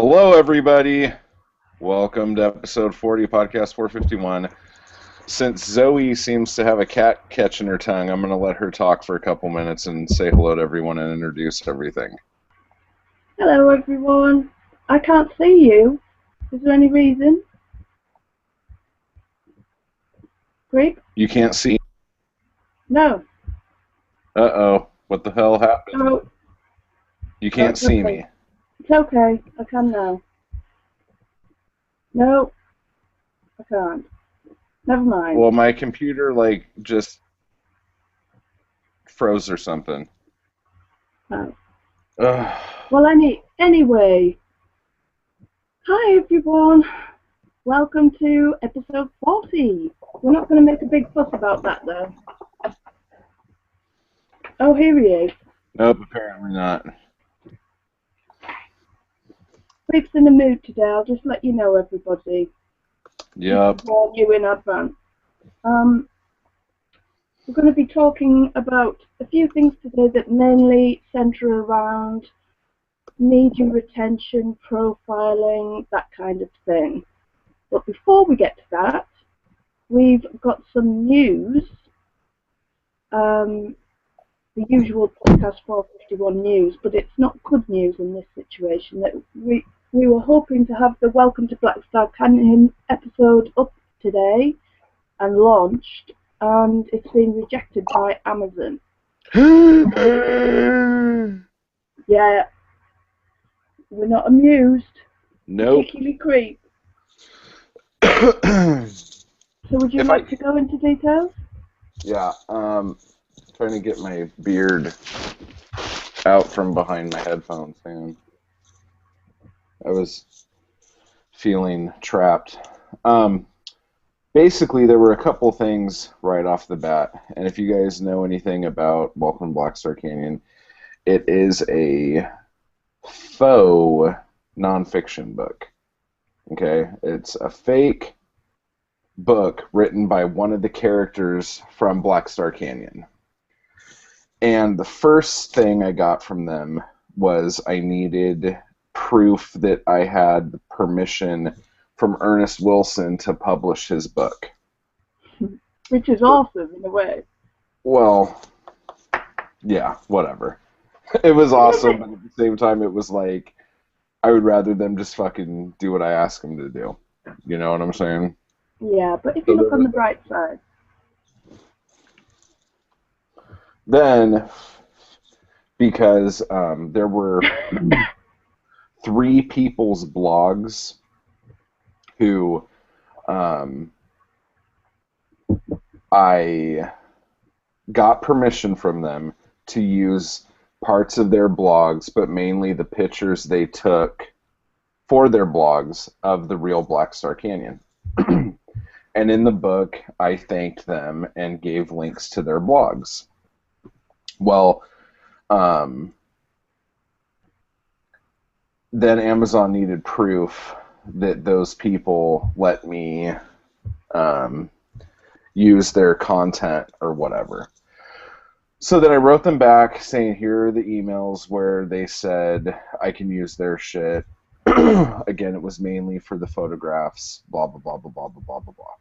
Hello, everybody. Welcome to episode 40, podcast 451. Since Zoe seems to have a cat catching her tongue, I'm going to let her talk for a couple minutes and say hello to everyone and introduce everything. Hello everyone. I can't see you. Is there any reason? Creep? You can't see? No. Uh-oh. What the hell happened? No. You can't It's see okay. me. It's okay. I can now. No. I can't. Never mind. Well, my computer, just froze or something. No. Ugh. Well, anyway. Hi everyone. Welcome to episode 40. We're not going to make a big fuss about that though. Oh, here he is. Nope, apparently not. Creep's in the mood today. I'll just let you know, everybody. Yep. Warn you in advance. We're going to be talking about a few things today that mainly centre around media retention, profiling, that kind of thing. But before we get to that, we've got some news. The usual podcast 451 news, but it's not good news in this situation. That we were hoping to have the Welcome to Black Star Canyon episode up today and launched, and it's been rejected by Amazon. Yeah, we're not amused. Nope. Particularly Creep. So would you like to go into details? Yeah, trying to get my beard out from behind my headphones, man. I was feeling trapped. Basically, there were a couple things right off the bat, and if you guys know anything about Welcome to Black Star Canyon, it is a faux nonfiction book. Okay? It's a fake book written by one of the characters from Black Star Canyon. And the first thing I got from them was I needed proof that I had permission from Ernest Wilson to publish his book. Which is awesome in a way. Well, yeah, whatever. It was awesome, but at the same time it was like I would rather them just fucking do what I ask them to do. You know what I'm saying? Yeah, but if you look on the bright side. Then, because there were 3 people's blogs who I got permission from them to use parts of their blogs, but mainly the pictures they took for their blogs of the real Black Star Canyon. And in the book, I thanked them and gave links to their blogs. Well, then Amazon needed proof that those people let me use their content or whatever. So then I wrote them back saying, here are the emails where they said I can use their shit. Again, it was mainly for the photographs, blah, blah, blah, blah, blah, blah, blah, blah, blah.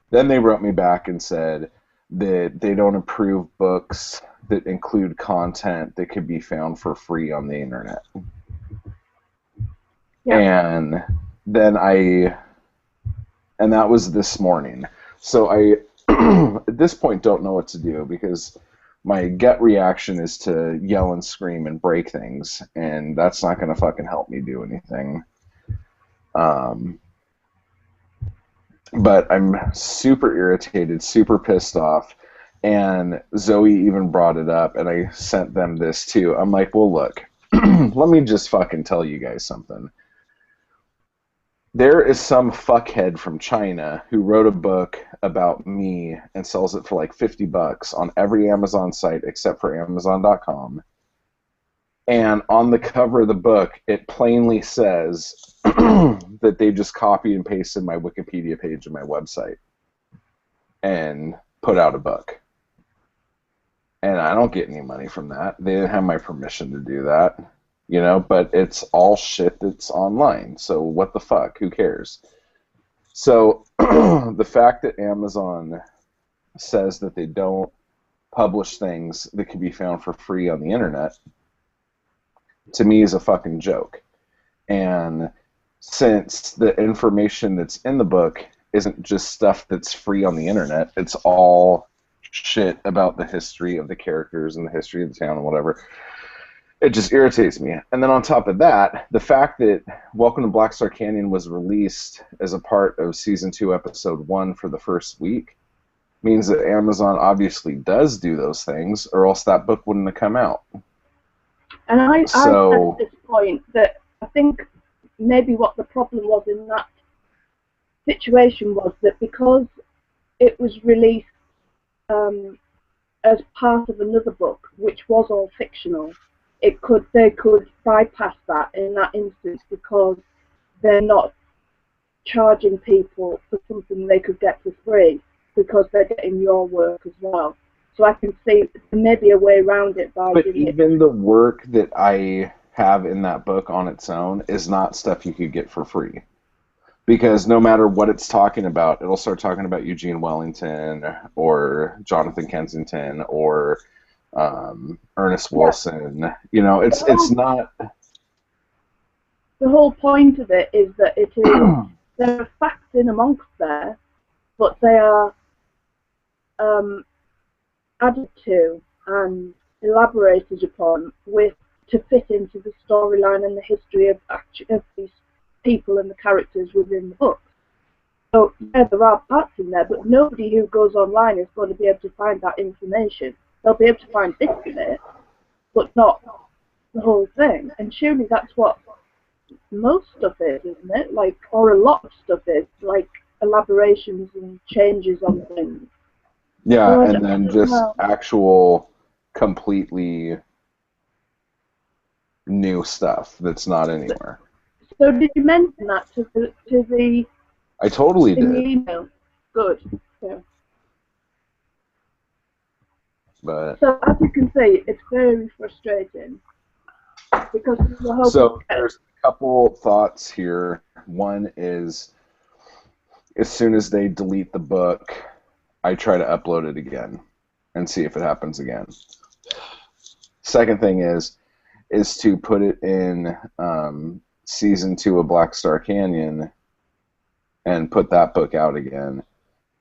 Then they wrote me back and said that they don't approve books that include content that could be found for free on the internet. Yeah. And then and that was this morning. So I, at this point, don't know what to do because my gut reaction is to yell and scream and break things, and that's not going to fucking help me do anything. But I'm super irritated, super pissed off, and Zoe even brought it up, and I sent them this too. I'm like, well, look, let me just fucking tell you guys something. There is some fuckhead from China who wrote a book about me and sells it for like $50 on every Amazon site except for Amazon.com. And on the cover of the book, it plainly says that they just copied and pasted my Wikipedia page of my website and put out a book. And I don't get any money from that. They didn't have my permission to do that. but it's all shit that's online. So what the fuck? Who cares? So the fact that Amazon says that they don't publish things that can be found for free on the internet, to me, is a fucking joke. And since the information that's in the book isn't just stuff that's free on the internet, it's all shit about the history of the characters and the history of the town and whatever, it just irritates me. And then on top of that, the fact that Welcome to Black Star Canyon was released as a part of Season 2, Episode 1 for the first week means that Amazon obviously does do those things, or else that book wouldn't have come out. And I said at this point that I think maybe what the problem was in that situation was that because it was released as part of another book, which was all fictional, they could bypass that in that instance because they're not charging people for something they could get for free because they're getting your work as well. So I can see maybe a way around it by But even the work that I have in that book on its own is not stuff you could get for free. Because no matter what it's talking about, it'll start talking about Eugene Wellington or Jonathan Kensington or Ernest Wilson. It's not... The whole point of it is that it is there are facts in amongst there, but they are added to and elaborated upon to fit into the storyline and the history of these people and the characters within the book. So yeah, there are parts in there, but nobody who goes online is going to be able to find that information. They'll be able to find bits of it, but not the whole thing. And surely that's what most stuff is, isn't it? Or a lot of stuff is, like elaborations and changes on things. Yeah, so and then just actual completely new stuff that's not anywhere. So did you mention that to the I totally did. Email? Good. Yeah. But so as you can see, it's very frustrating because there's a couple thoughts here. One is, as soon as they delete the book, I try to upload it again and see if it happens again. Second thing is to put it in Season 2 of Black Star Canyon and put that book out again.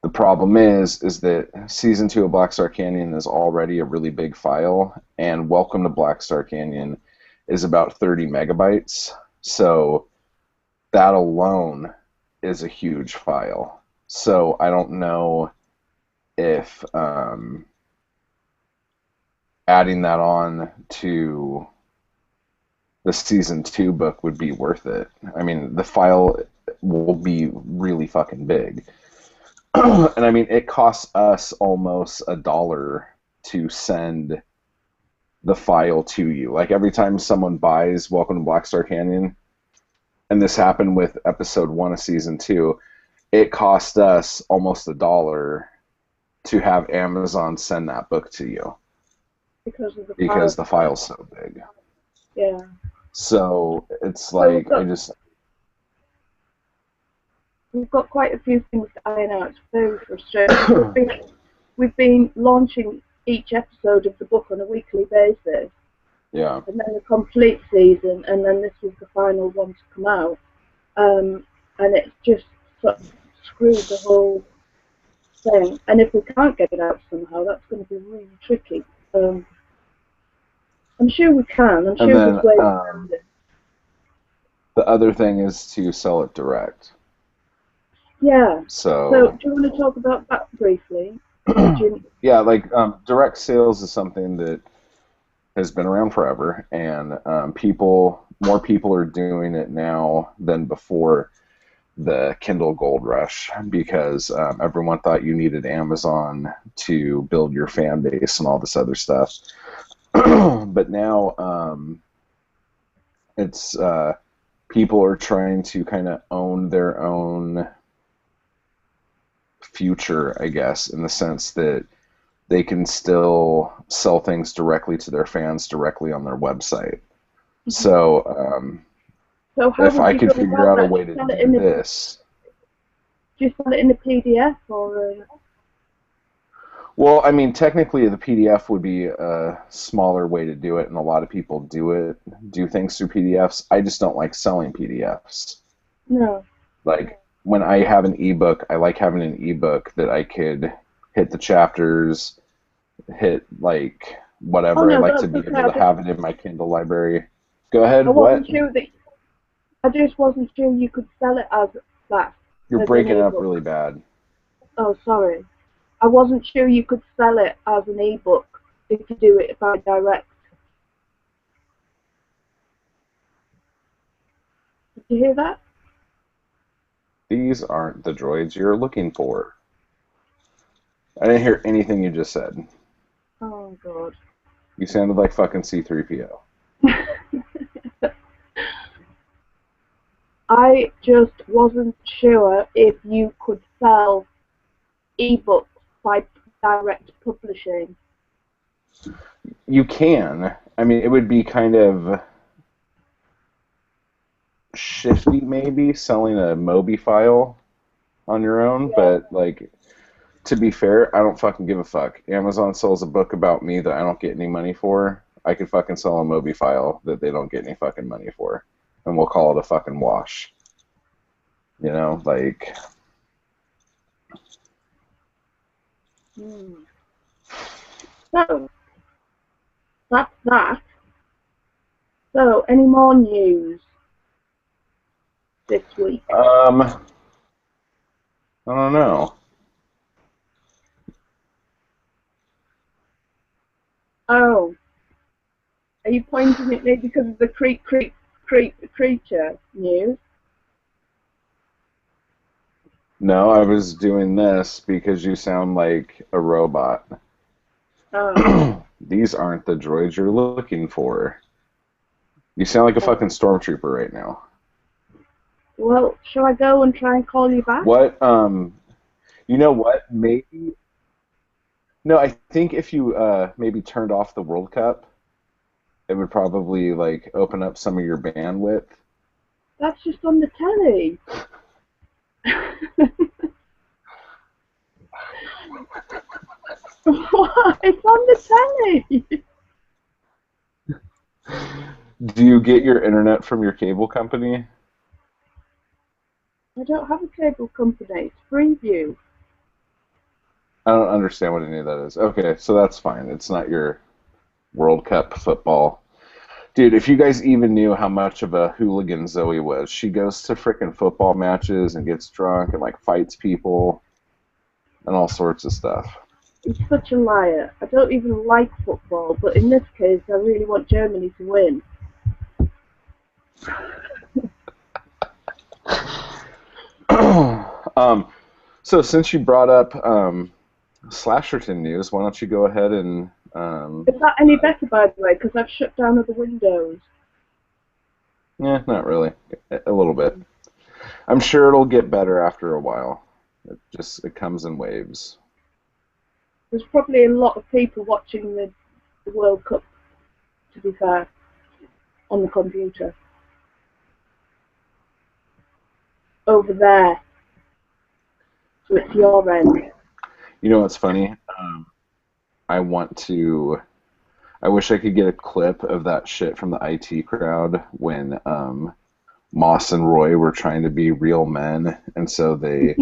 The problem is that Season 2 of Black Star Canyon is already a really big file, and Welcome to Black Star Canyon is about 30 megabytes, so that alone is a huge file. So I don't know if adding that on to the Season 2 book would be worth it. I mean, the file will be really fucking big. And I mean, it costs us almost $1 to send the file to you. Like every time someone buys Welcome to Black Star Canyon, and this happened with episode 1 of Season 2, it cost us almost $1 to have Amazon send that book to you. Because the file's so big. Yeah. So it's like we've got quite a few things to iron out. It's very frustrating. We've been launching each episode of the book on a weekly basis. Yeah. And then a complete season, and then this was the final one to come out. And it's just sort of screwed the whole thing. And if we can't get it out somehow, that's going to be really tricky. I'm sure we can. I'm sure there's ways around it. The other thing is to sell it direct. Yeah. So do you want to talk about that briefly? Yeah, like direct sales is something that has been around forever, and more people are doing it now than before the Kindle Gold Rush, because everyone thought you needed Amazon to build your fan base and all this other stuff. But now it's people are trying to kind of own their own future, I guess, in the sense that they can still sell things directly to their fans directly on their website. So So how if would I you could go figure about out a that? way to Do do this. you sell it in a PDF or? Well, I mean, technically, the PDF would be a smaller way to do it, and a lot of people do things through PDFs. I just don't like selling PDFs. No. Like when I have an ebook, I like having an ebook that I could hit the chapters, hit like Oh whatever. I no, like to that's be okay. able to have it in my Kindle library. Go ahead. I What? wasn't sure that. I just wasn't sure you could sell it as that You're as an breaking up ebook. really bad. Oh, sorry. I wasn't sure you could sell it as an ebook if you do it by direct. Did you hear that? These aren't the droids you're looking for. I didn't hear anything you just said. Oh God. You sounded like fucking C3PO. I just wasn't sure if you could sell ebooks by direct publishing. You can. I mean, it would be kind of shifty, maybe, selling a Mobi file on your own, Yeah. but, like, to be fair, I don't fucking give a fuck. Amazon sells a book about me that I don't get any money for. I could fucking sell a Mobi file that they don't get any fucking money for. And we'll call it a fucking wash. You know, like. Hmm. So that's that. So any more news this week? I don't know. Oh, are you pointing at me because of the creature news? No, I was doing this because you sound like a robot. Oh, These aren't the droids you're looking for. You sound like a oh. fucking stormtrooper right now. Well, shall I go and try and call you back? What, you know what? Maybe. No, I think if you maybe turned off the World Cup, it would probably like open up some of your bandwidth. That's just on the telly. What? It's on the telly. Do you get your internet from your cable company? I don't have a cable company. It's Freeview. I don't understand what any of that is. Okay, so that's fine. It's not your World Cup football. Dude, if you guys even knew how much of a hooligan Zoe was, she goes to frickin' football matches and gets drunk and like fights people and all sorts of stuff. He's such a liar. I don't even like football, but in this case, I really want Germany to win. um, so since you brought up Slasherton news, why don't you go ahead and Is that any better, by the way? Because I've shut down other windows. yeah, not really, a little bit. I'm sure it'll get better after a while. It comes in waves. There's probably a lot of people watching the World Cup, to be fair, on the computer. Over there. So it's your end. You know what's funny? I want to. I wish I could get a clip of that shit from the IT crowd when Moss and Roy were trying to be real men, and so they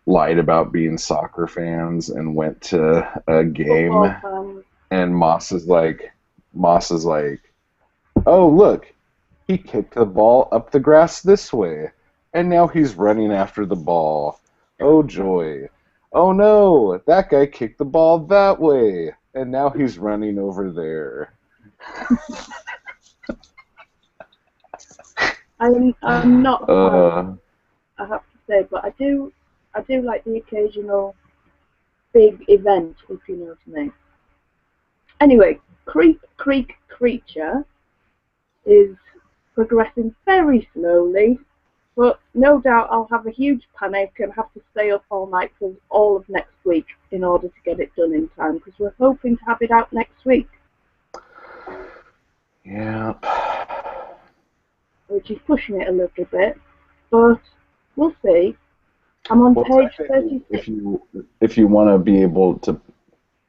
lied about being soccer fans and went to a game. And Moss is like, oh look, he kicked the ball up the grass this way, and now he's running after the ball. Oh joy! Oh no, that guy kicked the ball that way, and now he's running over there. I'm not a fan, Uh, I have to say, but I do like the occasional big event, if you know what I mean. Anyway, Creek Creek Creature is progressing very slowly, but no doubt I'll have a huge panic and have to stay up all night for all of next week in order to get it done in time, because we're hoping to have it out next week. yeah. which is pushing it a little bit, but we'll see. I'm on page 36. If you want to be able to,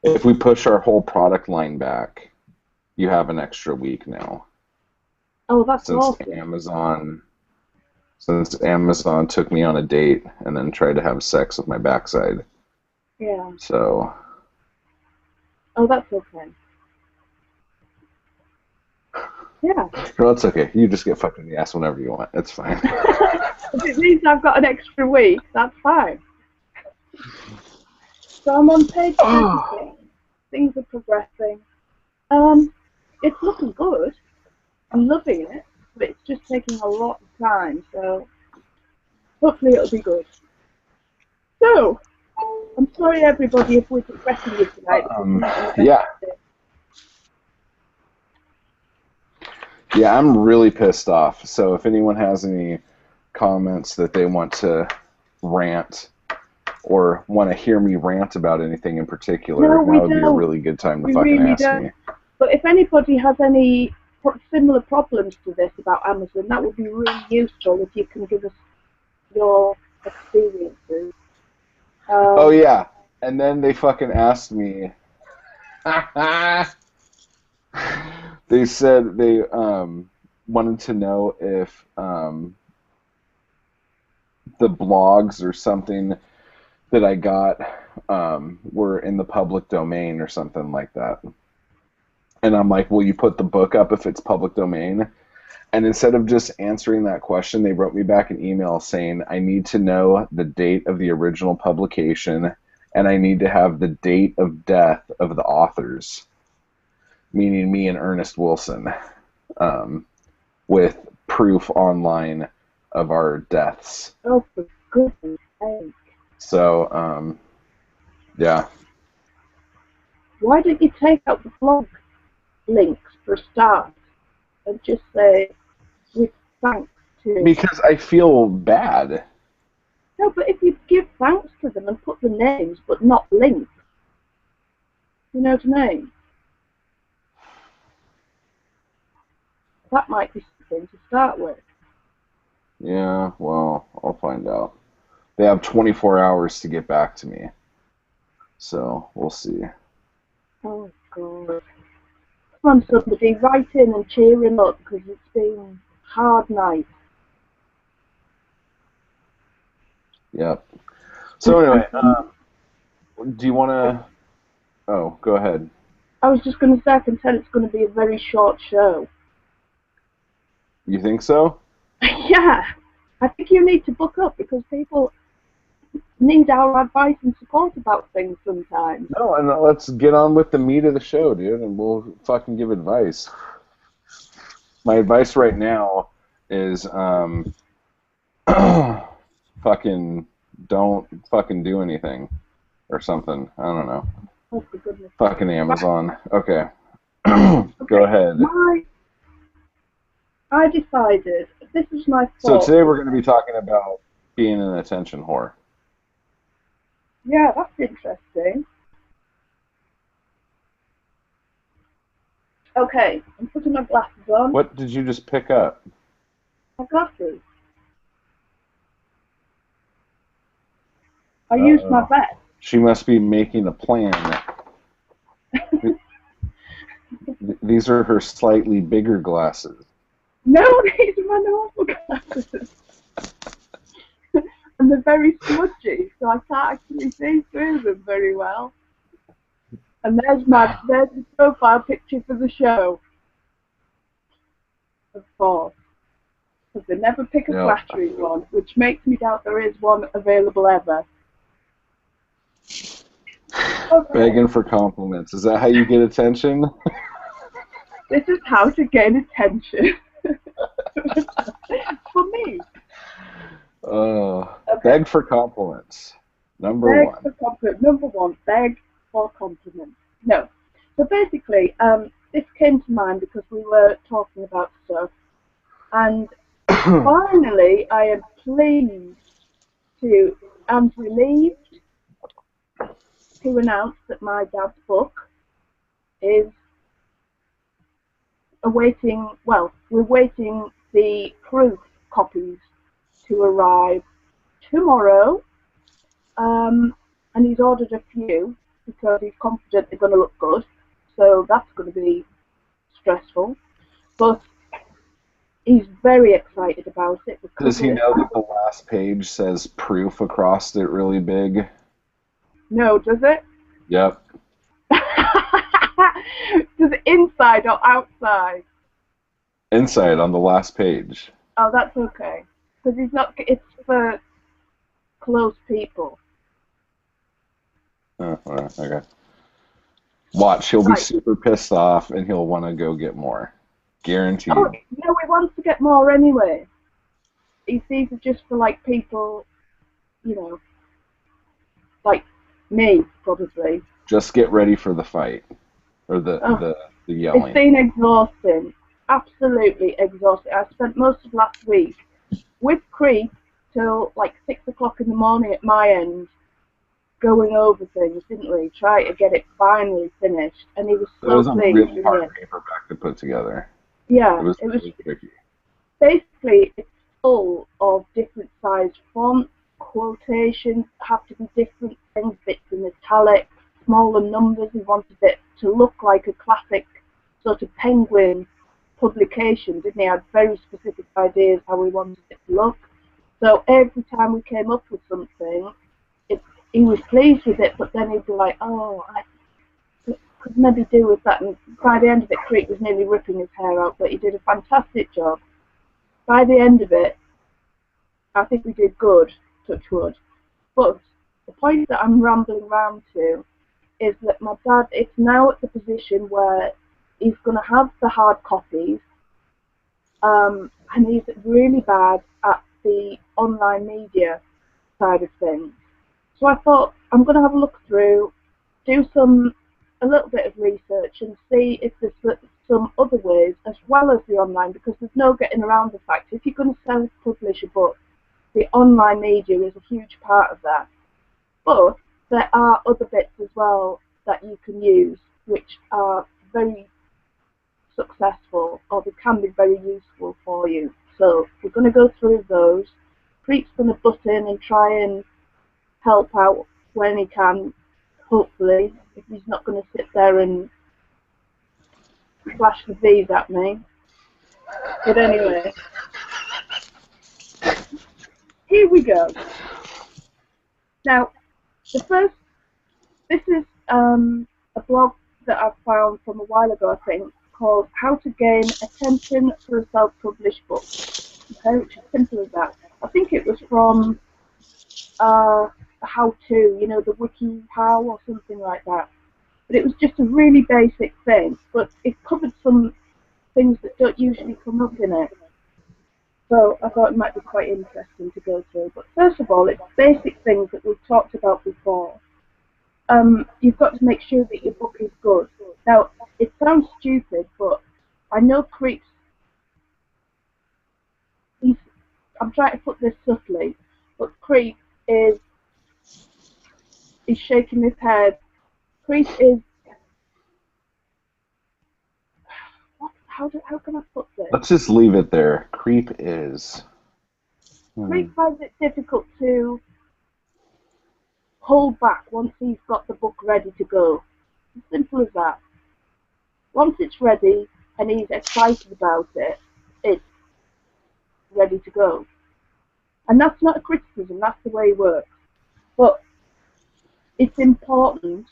if we push our whole product line back, you have an extra week now. Oh, that's awesome. Since Amazon took me on a date and then tried to have sex with my backside. Yeah. So. Oh, that's okay. Yeah. No, that's okay. You just get fucked in the ass whenever you want. It's fine. If it means I've got an extra week, that's fine. So I'm on page 36. Things are progressing. It's looking good. I'm loving it, but it's just taking a lot of time, so hopefully it'll be good. So, I'm sorry everybody if we're depressing you tonight. Yeah. Yeah, I'm really pissed off. So if anyone has any comments that they want to rant or want to hear me rant about anything in particular, now would be a really good time to fucking ask me. But if anybody has any similar problems to this about Amazon, that would be really useful if you can give us your experiences. Oh yeah, and then they fucking asked me. They said they wanted to know if the blogs or something that I got were in the public domain or something like that. And I'm like, will you put the book up if it's public domain? And instead of just answering that question, they wrote me back an email saying, I need to know the date of the original publication, and I need to have the date of death of the authors, meaning me and Ernest Wilson, with proof online of our deaths. Oh, for goodness sake. So, yeah. Why didn't you take out the blog links for a start and just say, with thanks to... Because I feel bad. No, but if you give thanks to them and put the names but not links, you know what I mean? That might be something to start with. Yeah, well, I'll find out. They have 24 hours to get back to me. So, we'll see. Oh, God. Come on, somebody, write in and cheer him up, because it's been a hard night. Yep. So anyway, do you want to... Oh, go ahead. I was just going to say, I can tell it's going to be a very short show. You think so? Yeah. I think you need to book up, because people need our advice and support about things sometimes. No, and let's get on with the meat of the show, dude, and we'll fucking give advice. My advice right now is fucking don't fucking do anything or something. I don't know. Oh, for goodness. Fucking Amazon. Okay. Go ahead. I decided, this is my So fault. today we're going to be talking about being an attention whore. Yeah, that's interesting. Okay, I'm putting my glasses on. What did you just pick up? My glasses. I used my vest. She must be making a plan. These are her slightly bigger glasses. No, these are my normal glasses. And they're very smudgy, so I can't actually see through them very well. And there's the profile picture for the show. Of course. Because they never pick a flattering one, which makes me doubt there is one available ever. Okay. Begging for compliments. Is that how you get attention? This is how to gain attention. For me. Beg for compliments. Number one, beg for compliments. No. So basically, this came to mind because we were talking about stuff, and finally I am pleased and relieved to announce that my dad's book is awaiting, well, we're waiting the proof copies to arrive tomorrow, and he's ordered a few because he's confident they're going to look good, so that's going to be stressful, but he's very excited about it. Does he know that the last page says proof across it really big? No, does it? Yep. Does it inside or outside? Inside on the last page. Oh, that's okay. Because he's not. It's for close people. Oh, okay. Watch, he'll be super pissed off and he'll want to go get more. Guaranteed. Oh, no, he wants to get more anyway. These are just for, like, people, you know, like me, probably. Just get ready for the fight. Or the yelling. It's been exhausting. Absolutely exhausting. I spent most of last week with Creep till, like, 6 o'clock in the morning at my end, going over things, didn't we? Try to get it finally finished. And he was so pleased. It was a really hard paperback to put together. Yeah, it was tricky. Basically, it's full of different sized fonts, quotations have to be different things, bits in italic, smaller numbers. He wanted it to look like a classic sort of Penguin publication, didn't he? He had very specific ideas how he wanted it to look. So every time we came up with something, he was pleased with it, but then he'd be like, oh, I could maybe do with that. And by the end of it, Creek was nearly ripping his hair out, but he did a fantastic job. By the end of it, I think we did good, touch wood. But the point that I'm rambling round to is that my dad is now at the position where he's going to have the hard copies, and he's really bad at the online media side of things. So I thought, I'm going to have a look through, do a little bit of research and see if there's some other ways as well as the online, because there's no getting around the fact if you're going to self-publish a book, the online media is a huge part of that. But there are other bits as well that you can use which are very successful, or they can be very useful for you. So we're going to go through those. Creek's going to butt in and try and help out when he can, hopefully, if he's not going to sit there and flash the V's at me. But anyway, here we go. Now, this is a blog that I found from a while ago, I think, called How to Gain Attention for a Self-Published Book. Okay, which is simple as that. I think it was from how-to, you know, the WikiHow or something like that. But it was just a really basic thing, but it covered some things that don't usually come up in it. So I thought it might be quite interesting to go through. But first of all, it's basic things that we've talked about before. You've got to make sure that your book is good. Now, it sounds stupid, but I know Creek's... I'm trying to put this subtly, but Creek is shaking his head. Creek is... How can I put this? Let's just leave it there. Creep is... Creek finds it difficult to hold back once he's got the book ready to go. As simple as that. Once it's ready and he's excited about it, it's ready to go. And that's not a criticism, that's the way it works. But it's important,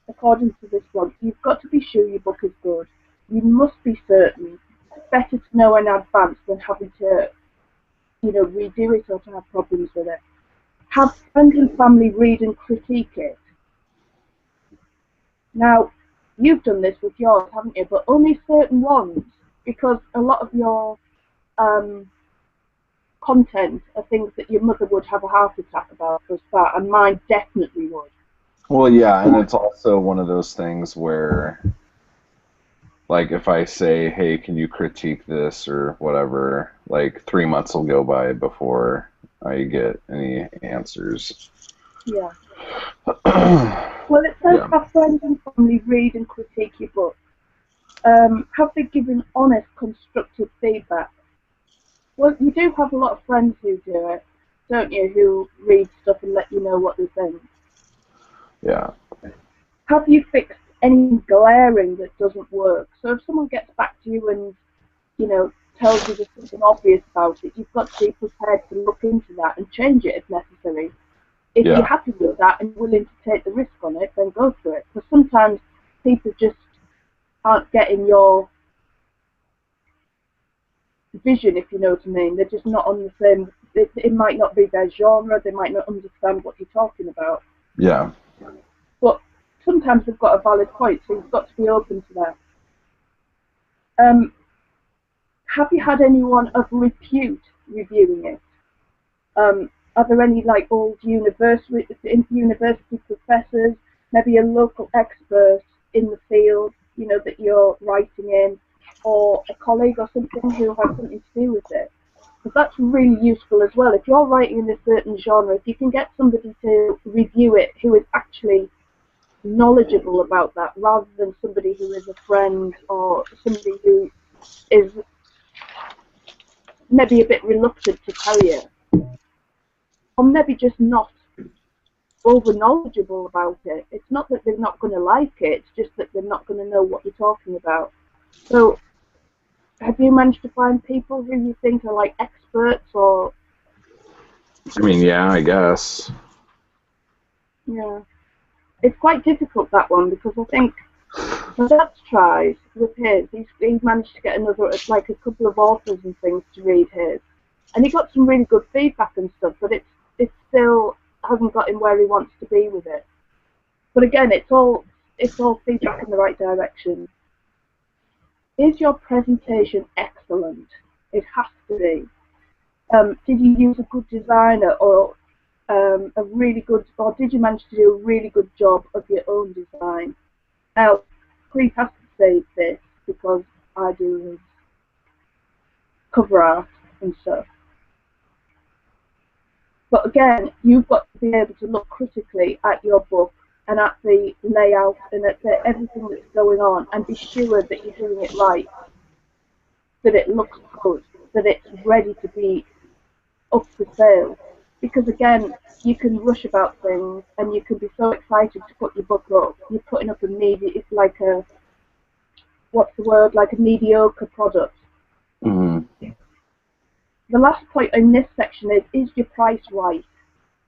according to this blog, you've got to be sure your book is good. You must be certain. It's better to know in advance than having to, you know, redo it or to have problems with it. Have friends and family read and critique it. Now, you've done this with yours, haven't you? But only certain ones, because a lot of your content are things that your mother would have a heart attack about for a start, and mine definitely would. Well, yeah, and it's also one of those things where, like, if I say, hey, can you critique this or whatever, like 3 months will go by before I get any answers. Yeah. Well, it says have friends and family read and critique your book. Have they given honest, constructive feedback? Well, you do have a lot of friends who do it, don't you, who read stuff and let you know what they think. Yeah. Have you fixed anything glaring that doesn't work? So if someone gets back to you and, tells you there's something obvious about it, you've got to be prepared to look into that and change it if necessary. If you're Yeah. happy with that and willing to take the risk on it, then go for it. Because sometimes people just aren't getting your vision, if you know what I mean. They're just not on the same. It might not be their genre. They might not understand what you're talking about. Yeah. But sometimes they've got a valid point, so you've got to be open to that. Have you had anyone of repute reviewing it? Are there any like old university professors, maybe a local expert in the field, that you're writing in, or a colleague or something who has something to do with it? Because that's really useful as well. If you're writing in a certain genre, if you can get somebody to review it who is actually knowledgeable about that, rather than somebody who is a friend or somebody who is maybe a bit reluctant to tell you, or maybe just not over knowledgeable about it. It's not that they're not going to like it, it's just that they're not going to know what you're talking about. So have you managed to find people who you think are like experts? Or I mean, yeah, I guess. yeah, it's quite difficult, that one, because I think my dad's tried with his. He's managed to get like a couple of authors and things to read his, and he got some really good feedback and stuff, but it still hasn't got him where he wants to be with it. But again, it's all feedback in the right direction. Is your presentation excellent? It has to be. Did you use a good designer, or or did you manage to do a really good job of your own design? Now, Cleve has to say this because I do his cover art and stuff. But again, you've got to be able to look critically at your book and at the layout and at everything that's going on, and be sure that you're doing it right, that it looks good, that it's ready to be up for sale. Because again, you can rush about things and you can be so excited to put your book up. You're putting up it's like a, what's the word, like a mediocre product. Mm-hmm. The last point in this section is your price right?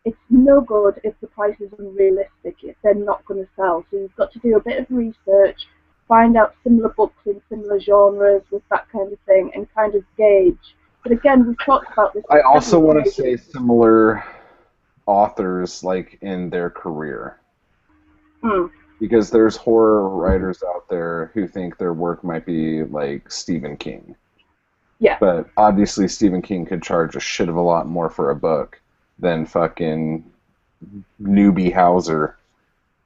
It's no good if the price is unrealistic, if they're not going to sell. So you've got to do a bit of research, find out similar books in similar genres with that kind of thing, and kind of gauge. But again, we've talked about this. I also want to say similar authors, like, in their career. Because there's horror writers out there who think their work might be like Stephen King. Yeah. But obviously Stephen King could charge a shit of a lot more for a book than fucking newbie Hauser,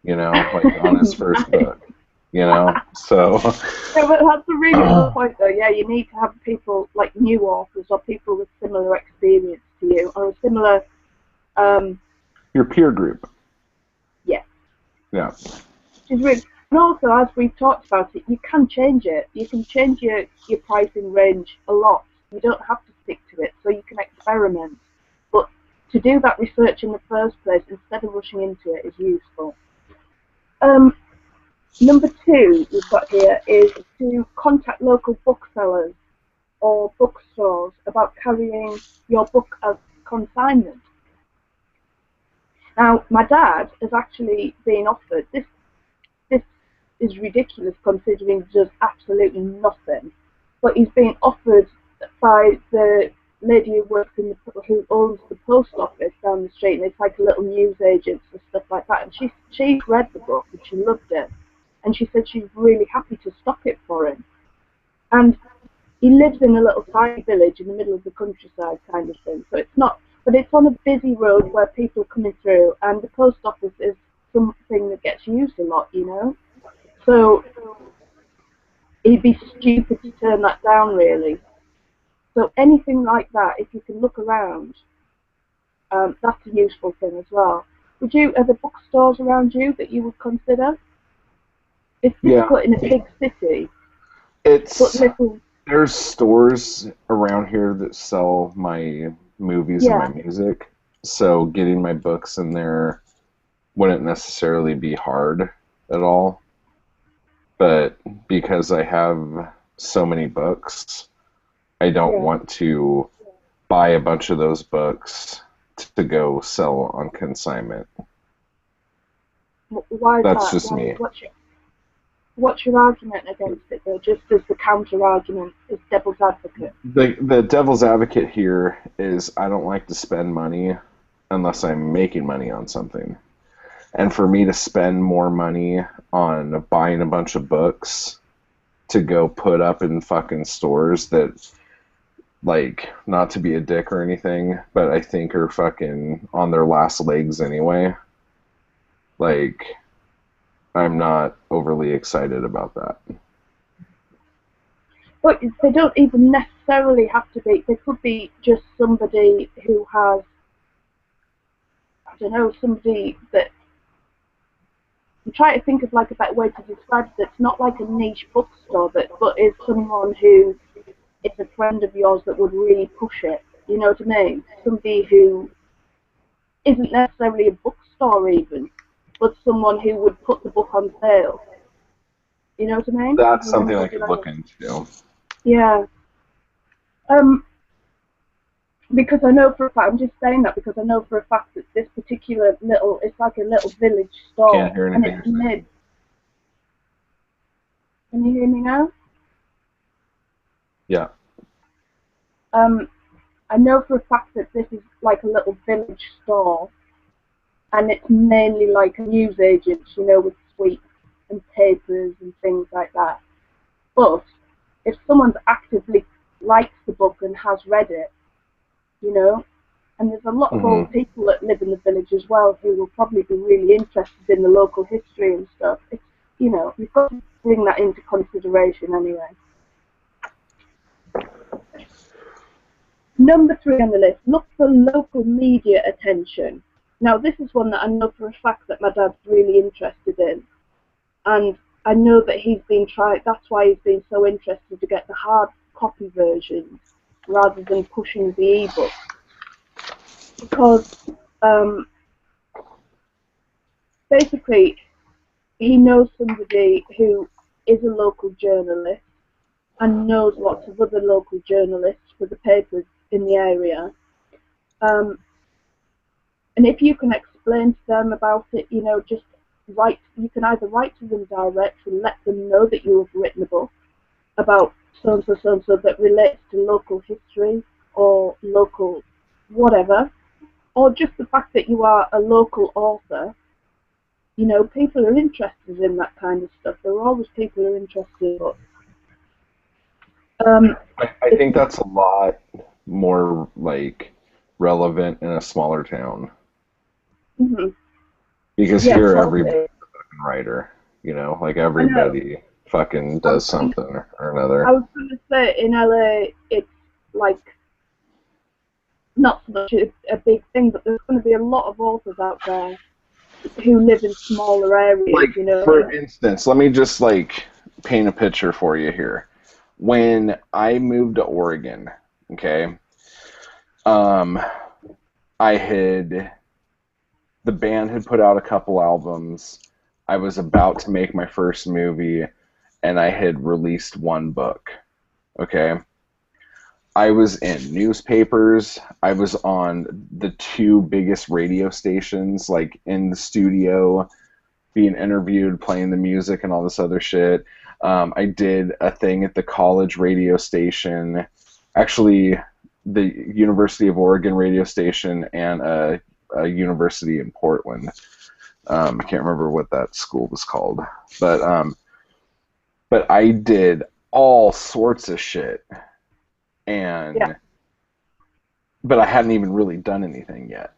like on his first book, so. Yeah, but that's a really good point, though. Yeah, you need to have people like new authors or people with similar experience to you, or a similar. Your peer group. Yeah. Yeah. Which is really, and also, as we've talked about it, you can change it. You can change your pricing range a lot. You don't have to stick to it, so you can experiment. But to do that research in the first place instead of rushing into it is useful. Number 2 we've got here is to contact local booksellers or bookstores about carrying your book as consignment. Now, my dad has actually been offered this. This is ridiculous considering he does absolutely nothing. But he's been offered by the lady who works who owns the post office down the street, and it's like a little news agent and stuff like that. And she read the book and she loved it, and she said she's really happy to stock it for him. And he lives in a little tiny village in the middle of the countryside, kind of thing. So it's not, but it's on a busy road where people are coming through, and the post office is something that gets used a lot, So he'd be stupid to turn that down, really. So anything like that, if you can look around, that's a useful thing as well. Are there bookstores around you that you would consider? It's difficult in a big city. It's there's stores around here that sell my movies and my Yeah, music, so getting my books in there wouldn't necessarily be hard at all. But because I have so many books, I don't yeah. want to buy a bunch of those books to go sell on consignment. Why is That's that? just me. What's your argument against it though? Just as the counter argument, as devil's advocate. The devil's advocate here is I don't like to spend money unless I'm making money on something. And for me to spend more money on buying a bunch of books to go put up in fucking stores that, like, not to be a dick or anything, but I think are fucking on their last legs anyway. Like, I'm not overly excited about that. But they don't even necessarily have to be. They could be just somebody who has, I don't know, somebody that. I'm trying to think of like a better way to describe it. That's not like a niche bookstore, but is someone who is a friend of yours that would really push it. You know what I mean? Somebody who isn't necessarily a bookstore even, but someone who would put the book on sale. You know what I mean? That's Have any something I idea could what I look mean? into. Yeah. Um, because I know for a fact, I'm just saying that because I know for a fact that this particular little, it's like a little village Can't store, hear and anything it's you're saying. mid. Can you hear me now? Yeah. Um, I know for a fact that this is like a little village store, and it's mainly like news agents, you know, with sweets and papers and things like that. But if someone's actively likes the book and has read it, you know, and there's a lot of Hmm. old people that live in the village as well who will probably be really interested in the local history and stuff. It's, you know, you've got to bring that into consideration anyway. Number 3 on the list, look for local media attention. Now, this is one that I know for a fact that my dad's really interested in, and I know that he's been trying. That's why he's been so interested to get the hard copy versions rather than pushing the ebook, because um, basically he knows somebody who is a local journalist and knows lots of other local journalists for the papers in the area. Um, and if you can explain to them about it, you know, just write. You can either write to them direct and let them know that you have written a book about so and so that relates to local history or local whatever, or just the fact that you are a local author. You know, people are interested in that kind of stuff. There are always people who are interested, but I it's think that's a lot more like relevant in a smaller town mhm. because Yeah, here everybody's totally. a writer, you know, like I know. everybody fucking I was does gonna, something or I another. was gonna say in LA, it's like not so much a big thing, but there's going to be a lot of authors out there who live in smaller areas. Like You know, for instance, let me just like paint a picture for you here. When I moved to Oregon, okay, um, I had the band had put out a couple albums. I was about to make my first movie, and I had released one book. Okay. I was in newspapers. I was on the two biggest radio stations, like in the studio, being interviewed, playing the music, and all this other shit. I did a thing at the college radio station, actually, the University of Oregon radio station, and a university in Portland. I can't remember what that school was called, but I did all sorts of shit, yeah. and but I hadn't even really done anything yet.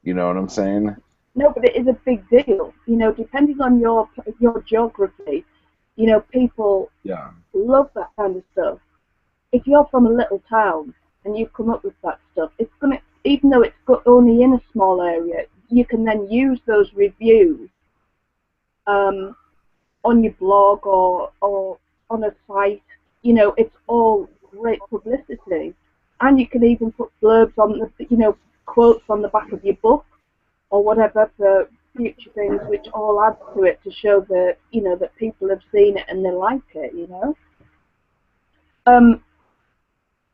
You know what I'm saying? No, but it is a big deal. You know, depending on your geography, you know, people Yeah. love that kind of stuff. If you're from a little town and you've come up with that stuff, it's gonna, even though it's only in a small area, you can then use those reviews um, on your blog or on a site. you know, it's all great publicity. And you can even put blurbs on the, you know, quotes on the back of your book or whatever for future things, which all adds to it to show that, you know, that people have seen it and they like it, you know.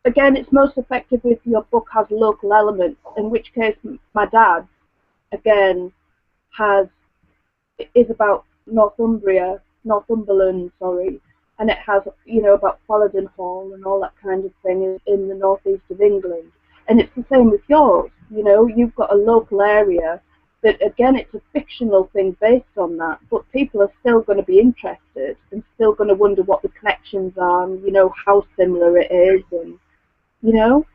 Again, it's most effective if your book has local elements, in which case my dad, again, is about Northumberland, sorry, and it has, you know, about Falladin Hall and all that kind of thing in the northeast of England. And it's the same with yours, you know, you've got a local area that, again, it's a fictional thing based on that, but people are still going to be interested and still going to wonder what the connections are and, you know, how similar it is. And, you know,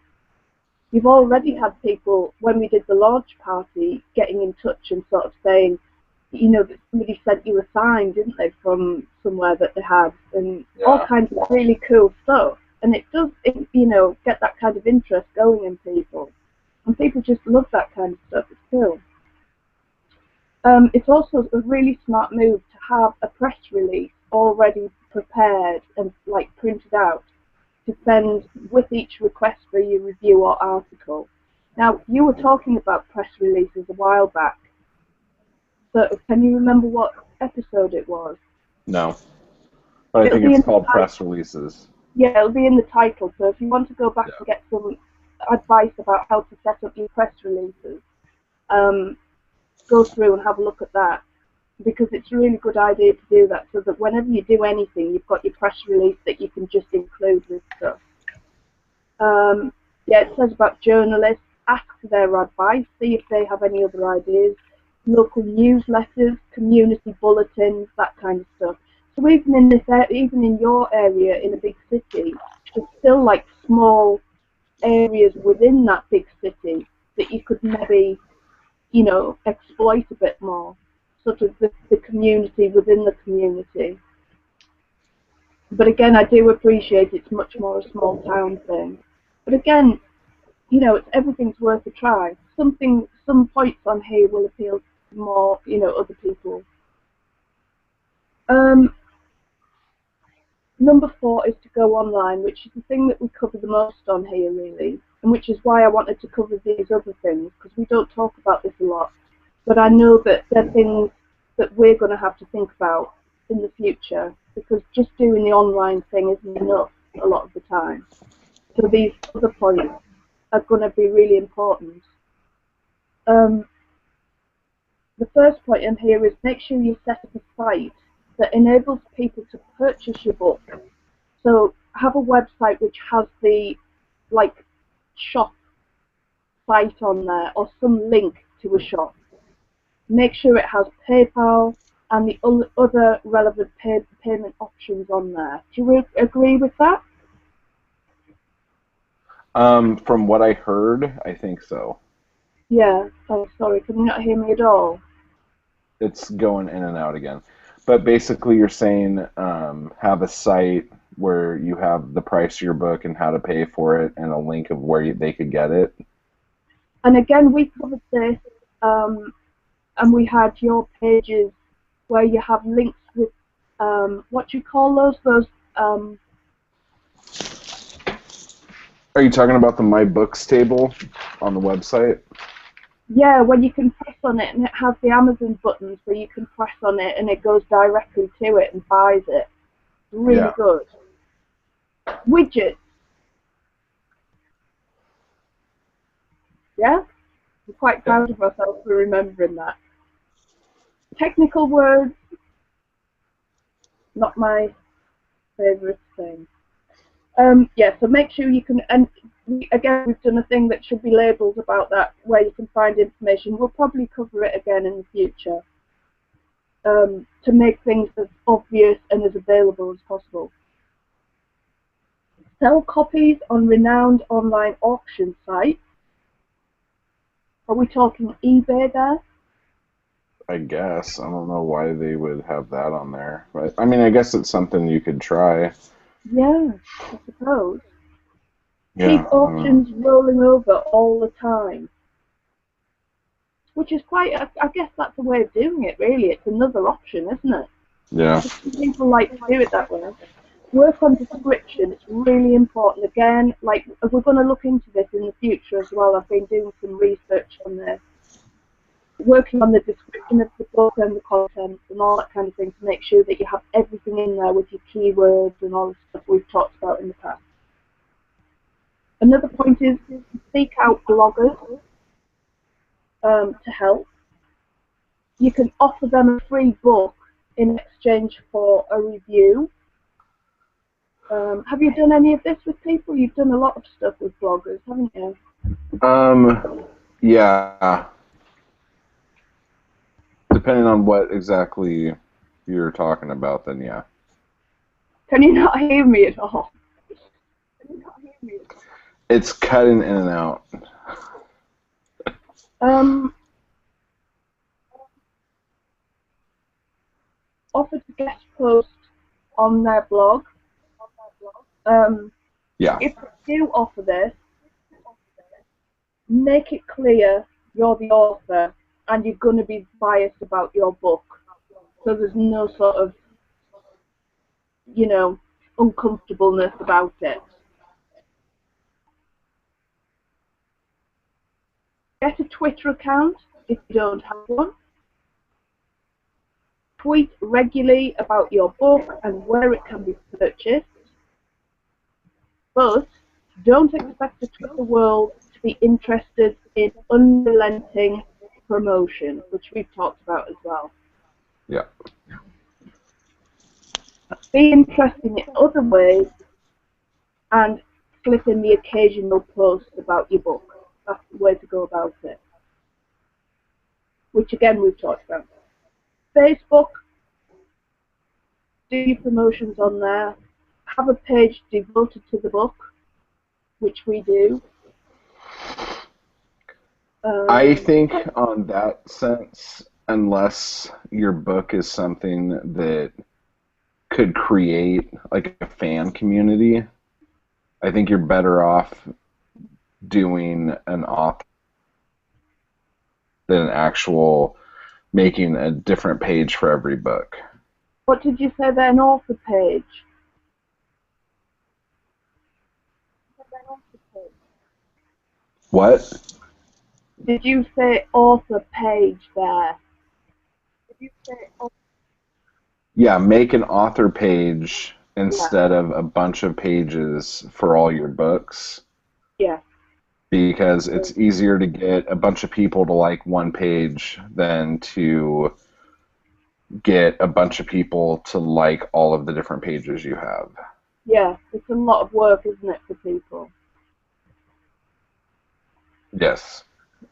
you've already had people, when we did the launch party, getting in touch and sort of saying, you know, that somebody sent you a sign, didn't they, from somewhere that they had, and all kinds of really cool stuff. And it does, you know, get that kind of interest going in people. And people just love that kind of stuff. It's cool. It's also a really smart move to have a press release already prepared and, like, printed out to send with each request for your review or article. Now, you were talking about press releases a while back. So, can you remember what episode it was? No. But I think it's called press releases. Yeah, it'll be in the title. So if you want to go back and get some advice about how to set up your press releases, go through and have a look at that. Because it's a really good idea to do that, so that whenever you do anything, you've got your press release that you can just include with stuff. Yeah, it says about journalists, ask for their advice, see if they have any other ideas. Local newsletters, community bulletins, that kind of stuff. So even in this, even in your area in a big city, there's still like small areas within that big city that you could maybe, you know, exploit a bit more. Sort of the community within the community. But again, I do appreciate it's much more a small town thing. But again, you know, everything's worth a try. Some points on here will appeal to more, you know, other people. Number 4 is to go online, which is the thing that we cover the most on here, really, and which is why I wanted to cover these other things, because we don't talk about this a lot. But I know that they're things that we're going to have to think about in the future, because just doing the online thing isn't enough a lot of the time. So these other points are going to be really important. The first point in here is make sure you set up a site that enables people to purchase your book. So have a website which has the, like, shop site on there or some link to a shop. Make sure it has PayPal and the other relevant payment options on there. Do you agree with that? From what I heard, I think so. Yeah. Oh, sorry. Can you not hear me at all? It's going in and out again. But basically you're saying have a site where you have the price of your book and how to pay for it and a link of where they could get it. And again, we covered this, and we had your pages where you have links with, what do you call those? Are you talking about the My Books table on the website? Yeah, when you can press on it and it has the Amazon buttons where you can press on it and it goes directly to it and buys it. Really good. Widgets. Yeah? I'm quite proud of myself for remembering that. Technical words, not my favourite thing. Yeah, so make sure you can, and again, we've done a thing that should be labelled about that, where you can find information. We'll probably cover it again in the future, to make things as obvious and as available as possible. Sell copies on renowned online auction sites. Are we talking eBay there? I guess. I don't know why they would have that on there. But I mean, I guess it's something you could try. Yeah, I suppose. Yeah, Keep auctions rolling over all the time. Which is quite, I guess that's a way of doing it, really. It's another option, isn't it? Yeah. People like to do it that way. work on description. It's really important. Again, like we're going to look into this in the future as well. I've been doing some research on this, working on the description of the book and the contents and all that kind of thing to make sure that you have everything in there with your keywords and all the stuff we've talked about in the past. Another point is to seek out bloggers to help. You can offer them a free book in exchange for a review. Have you done any of this with people? You've done a lot of stuff with bloggers, haven't you? Yeah. Depending on what exactly you're talking about, then yeah. Can you not hear me at all? It's cutting in and out. Offer to guest post on their blog. Yeah. If you do offer this, make it clear you're the author and you're going to be biased about your book. So there's no sort of, you know, uncomfortableness about it. Get a Twitter account if you don't have one. Tweet regularly about your book and where it can be purchased. But don't expect the Twitter world to be interested in unrelenting promotion, which we've talked about as well. Yeah. Be interested in other ways and slip in the occasional post about your book. That's the way to go about it. Which again we've talked about. Facebook, do your promotions on there. Have a page devoted to the book, which we do. I think on that sense, unless your book is something that could create like a fan community, I think you're better off doing an author than an actual making a different page for every book. What did you say there, an author page? What? Did you say author page there? Yeah, make an author page instead of a bunch of pages for all your books. Yeah. Because it's easier to get a bunch of people to like one page than to get a bunch of people to like all of the different pages you have. Yeah, it's a lot of work, isn't it, for people? Yes.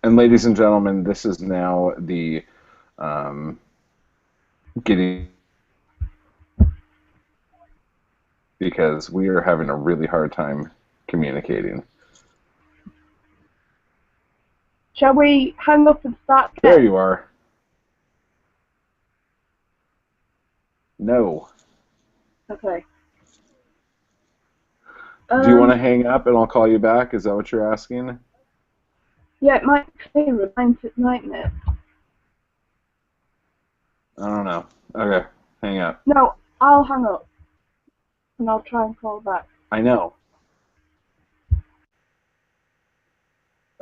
And ladies and gentlemen, this is now the getting, because we are having a really hard time communicating. Shall we hang up and start again? There you are. No. Okay. Do you want to hang up and I'll call you back? Is that what you're asking? Yeah, it might be clearer, mightn't it? I don't know. Okay, hang up. No, I'll hang up. And I'll try and call back. I know.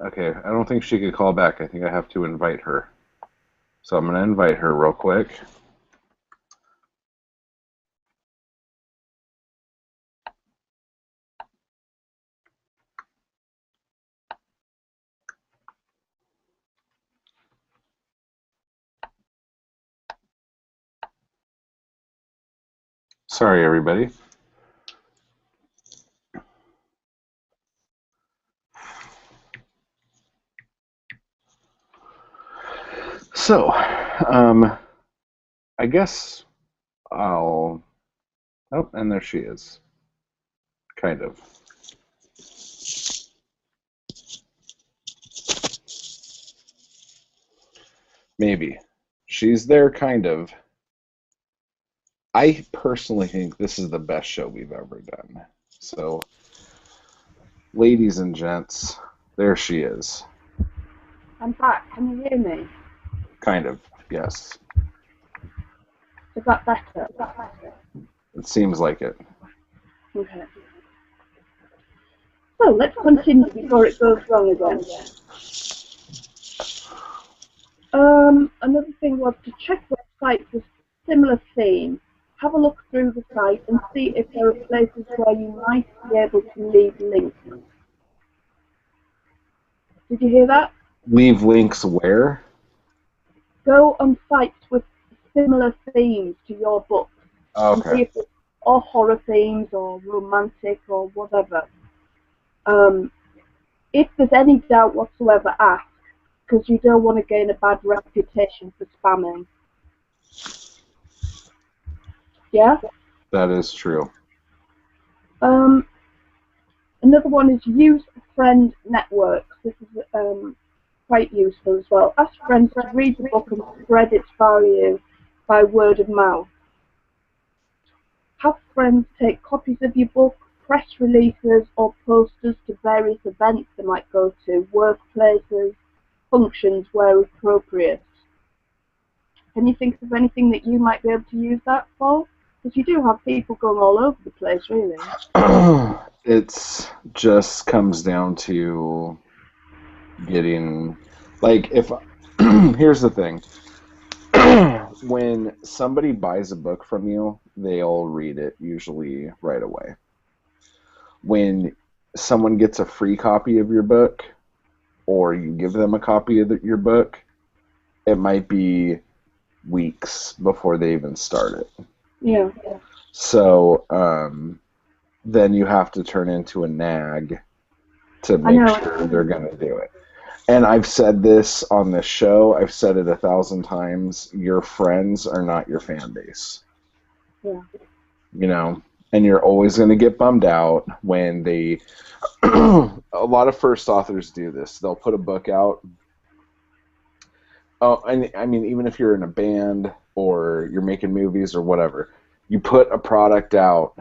Okay, I don't think she could call back. I think I have to invite her. So I'm going to invite her real quick. Sorry, everybody. So, I guess I'll... Oh, and there she is. Kind of. Maybe. She's there, kind of. I personally think this is the best show we've ever done. So, ladies and gents, there she is. I'm back. Can you hear me? Kind of, yes. Is that better? It seems like it. Okay. So let's continue before it goes wrong again. Another thing was to check websites with similar theme. Have a look through the site and see if there are places where you might be able to leave links. Did you hear that? Leave links where? Go on sites with similar themes to your book and see Okay. if it's or horror themes or romantic or whatever. If there's any doubt whatsoever, ask, because you don't want to gain a bad reputation for spamming. Yeah? That is true. Another one is use friend networks. This is quite useful as well. Ask friends to read the book and spread its value by word of mouth. Have friends take copies of your book, press releases or posters to various events they might go to, workplaces, functions where appropriate. Can you think of anything that you might be able to use that for? Because you do have people going all over the place, really. It's just comes down to getting, like, if here's the thing. When somebody buys a book from you, they'll read it usually right away. When someone gets a free copy of your book, or you give them a copy of your book, it might be weeks before they even start it. Yeah. So then you have to turn into a nag to make sure they're going to do it. And I've said this on this show, I've said it 1,000 times, your friends are not your fan base. Yeah. You know, and you're always going to get bummed out when they, a lot of first authors do this. They'll put a book out. Oh, and I mean, even if you're in a band or you're making movies or whatever, you put a product out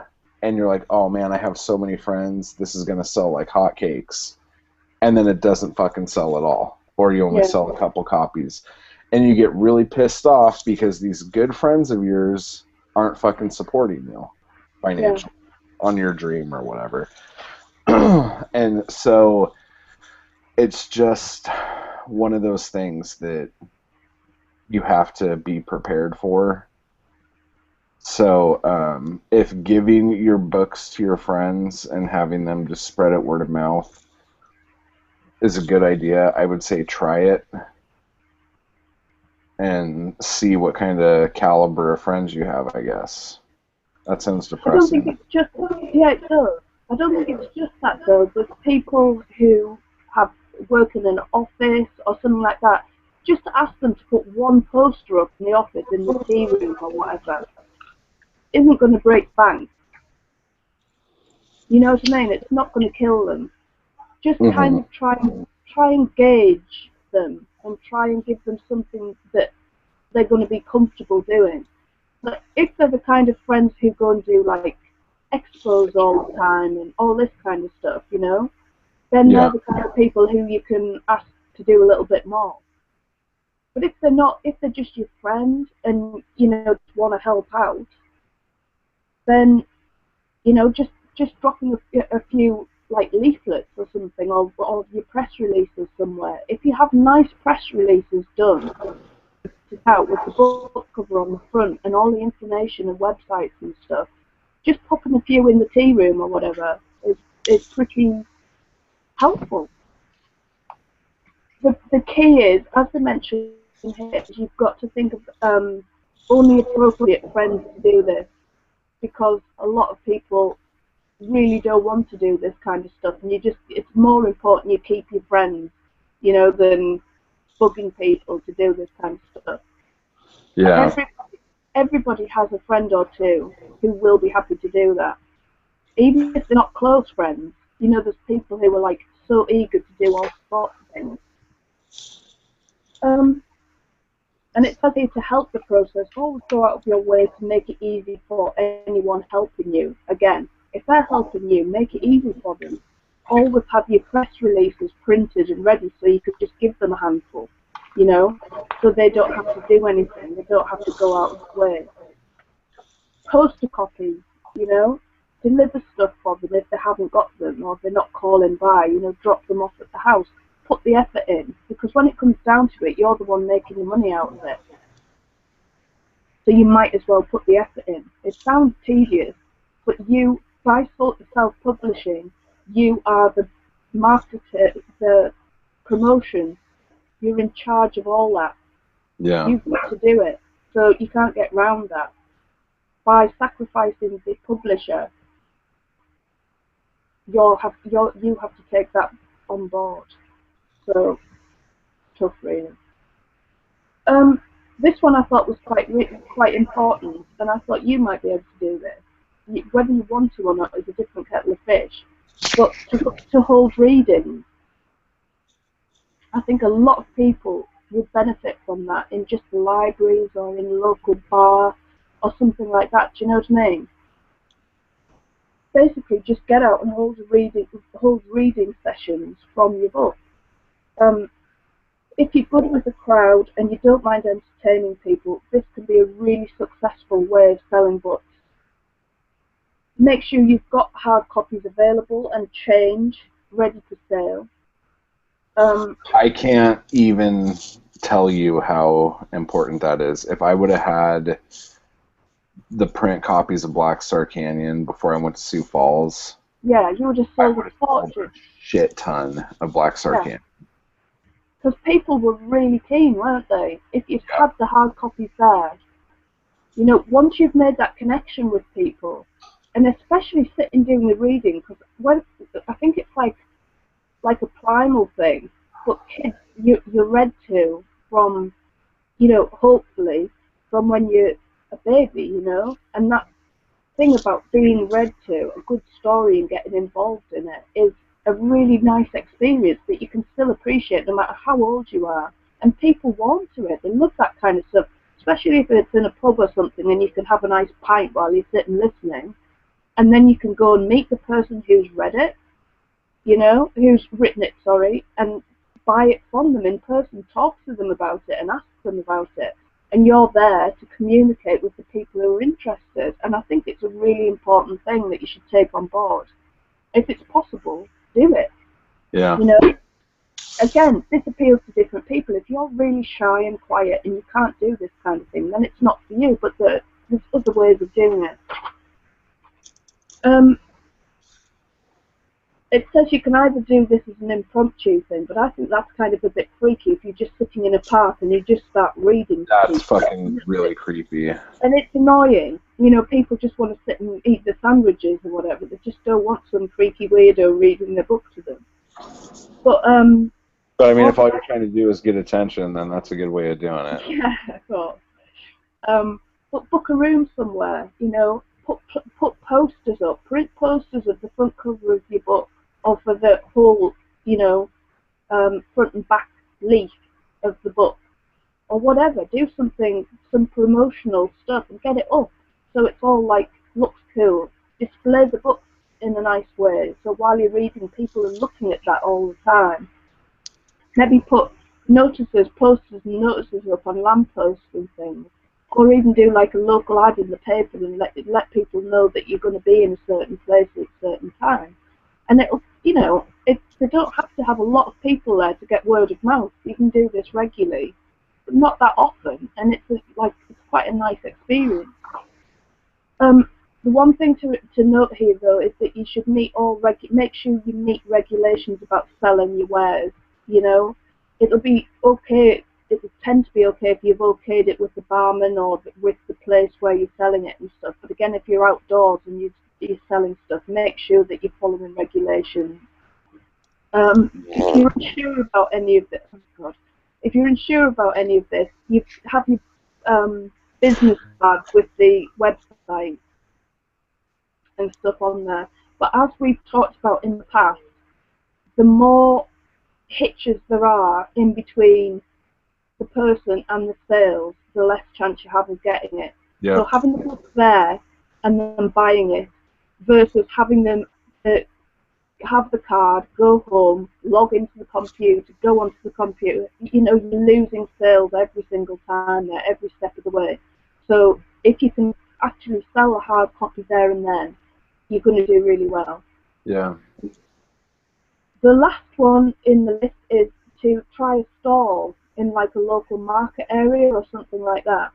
and you're like, oh man, I have so many friends, this is going to sell like hotcakes. And then it doesn't fucking sell at all. Or you only sell a couple copies. And you get really pissed off because these good friends of yours aren't fucking supporting you financially on your dream or whatever. And so it's just one of those things that you have to be prepared for. So if giving your books to your friends and having them just spread it word of mouth is a good idea, I would say try it and see what kind of caliber of friends you have, I guess. That sounds depressing. I don't think it's just, it does. I don't think it's just that though. There's people who work in an office or something like that. Just ask them to put one poster up in the office, in the tea room or whatever, isn't going to break bank. You know what I mean? It's not going to kill them. Just kind of try and gauge them and try and give them something that they're going to be comfortable doing. But if they're the kind of friends who go and do like expos all the time and all this kind of stuff, you know, then they're the kind of people who you can ask to do a little bit more. But if they're not, if they're just your friends and, you know, want to help out, then, you know, just dropping a few like leaflets or something, or your press releases somewhere. If you have nice press releases done out with the book cover on the front and all the information and websites and stuff, just popping a few in the tea room or whatever is pretty helpful. The key is, as I mentioned here, you've got to think of only appropriate friends to do this, because a lot of people really don't want to do this kind of stuff, and it's more important you keep your friends, you know, than bugging people to do this kind of stuff. Yeah. Everybody has a friend or two who will be happy to do that. Even if they're not close friends, you know, there's people who are like so eager to do all sorts of things. And it's okay to help the process. Always go out of your way to make it easy for anyone helping you. Again, if they're helping you, make it easy for them. Always have your press releases printed and ready so you could just give them a handful, you know, so they don't have to do anything. They don't have to go out of the way. Poster copies, you know, deliver stuff for them if they haven't got them or if they're not calling by, you know, drop them off at the house. Put the effort in, because when it comes down to it, you're the one making the money out of it. So you might as well put the effort in. It sounds tedious, but you, by self-publishing, you are the marketer, the promotion. You're in charge of all that. Yeah. You've got to do it. So you can't get round that. By sacrificing the publisher, you have to take that on board. So tough, really. This one I thought was quite important, and I thought you might be able to do this. Whether you want to or not is a different kettle of fish. But to hold readings, I think a lot of people would benefit from that in just the libraries or in a local bar or something like that. Do you know what I mean? Basically, just get out and hold reading sessions from your book. If you're good with a crowd and you don't mind entertaining people, this can be a really successful way of selling books. Make sure you've got hard copies available and change ready for sale. I can't even tell you how important that is. If I would have had the print copies of Black Star Canyon before I went to Sioux Falls, yeah, you would have sold a fortune. A shit ton of Black Star Canyon. Because people were really keen, weren't they? If you'd had the hard copies there, you know, once you've made that connection with people, and especially sitting doing the reading, because I think it's like a primal thing, but kids, you're read to from, you know, hopefully from when you're a baby, you know, and that thing about being read to, a good story and getting involved in it, is a really nice experience that you can still appreciate no matter how old you are. And people warm to it. They love that kind of stuff, especially if it's in a pub or something and you can have a nice pint while you're sitting listening, and then you can go and meet the person who's read it, you know, who's written it, sorry, and buy it from them in person, talk to them about it and ask them about it. And you're there to communicate with the people who are interested. And I think it's a really important thing that you should take on board. If it's possible, do it. Yeah. You know, again, this appeals to different people. If you're really shy and quiet and you can't do this kind of thing, then it's not for you. But there's other ways of doing it. It says you can either do this as an impromptu thing, but I think that's kind of a bit freaky if you're just sitting in a park and you just start reading. That's fucking really creepy. And it's annoying. You know, people just want to sit and eat their sandwiches or whatever. They just don't want some freaky weirdo reading their book to them. But I mean, if all you're trying to do is get attention, then that's a good way of doing it. Yeah, of course. But book a room somewhere, you know, put posters up, print posters of the front cover of your book, or for the whole, you know, front and back leaf of the book, or whatever. Do something, some promotional stuff, and get it up so it's all like looks cool. Display the book in a nice way, so while you're reading, people are looking at that all the time. Maybe put posters and notices up on lampposts and things, or even do like a local ad in the paper and let people know that you're going to be in a certain place at a certain time. And it'll, you know, they don't have to have a lot of people there to get word of mouth. You can do this regularly, but not that often, and it's quite a nice experience. The one thing to note here, though, is that you should make sure you meet regulations about selling your wares. You know, it'll be okay. It will tend to be okay if you've okayed it with the barman or with the place where you're selling it and stuff. But again, if you're outdoors and you're selling stuff, make sure that you're following regulations. If you're unsure about any of this, you have your business card with the website and stuff on there. But as we've talked about in the past, the more hitches there are in between the person and the sales, the less chance you have of getting it. Yeah. So having the book there and then buying it versus having them have the card, go home, log into the computer, go onto the computer, you know, you're losing sales every single time there, every step of the way. So if you can actually sell a hard copy there and then, you're going to do really well. Yeah. The last one in the list is to try a stall in like a local market area or something like that.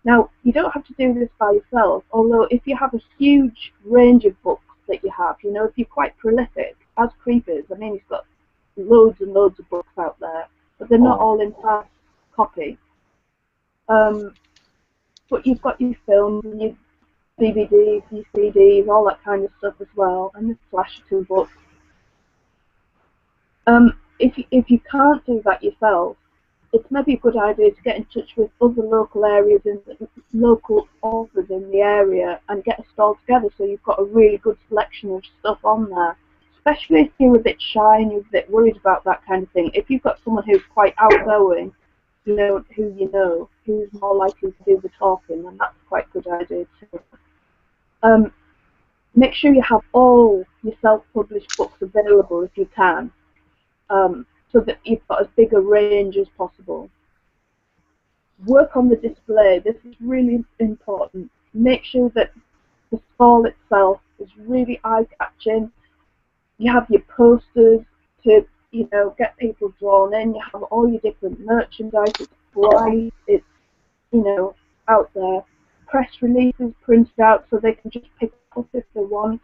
Now, you don't have to do this by yourself, although if you have a huge range of books that you have, you know, if you're quite prolific, as Creepers, I mean, he's got loads and loads of books out there, but they're not all in fast copy. But you've got your films and your DVDs, your CDs, all that kind of stuff as well, and the Flash2 books. If you can't do that yourself, it's maybe a good idea to get in touch with other local areas and local authors in the area and get a stall together so you've got a really good selection of stuff on there. Especially if you're a bit shy and you're a bit worried about that kind of thing. If you've got someone who's quite outgoing, who's more likely to do the talking, then that's quite a good idea too. Make sure you have all your self-published books available if you can. So that you've got as big a range as possible. Work on the display. This is really important. Make sure that the stall itself is really eye-catching. You have your posters to, get people drawn in. You have all your different merchandise. It's bright. It's, out there. Press releases printed out so they can just pick up if they want.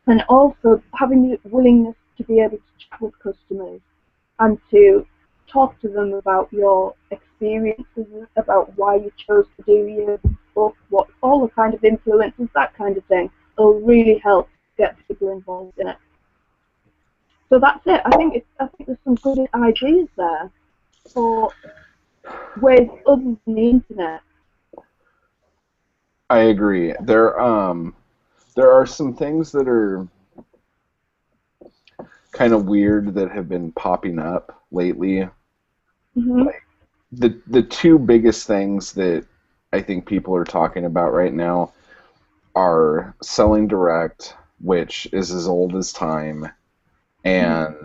And also having the willingness to be able to chat with customers and to talk to them about your experiences, about why you chose to do your book, what all the kind of influences, that kind of thing, will really help get people involved in it. So that's it. I think there's some good ideas there for ways other than the internet. I agree. There are some things that are kind of weird that have been popping up lately. Mm-hmm. Like the two biggest things that I think people are talking about right now are selling direct, which is as old as time, and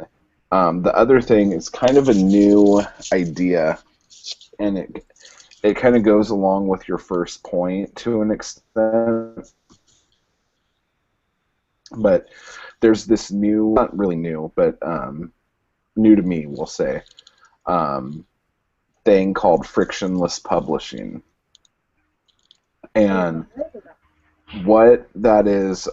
the other thing is kind of a new idea, and it kind of goes along with your first point to an extent, but there's this new, not really new, but new to me, we'll say, thing called frictionless publishing. And what that is,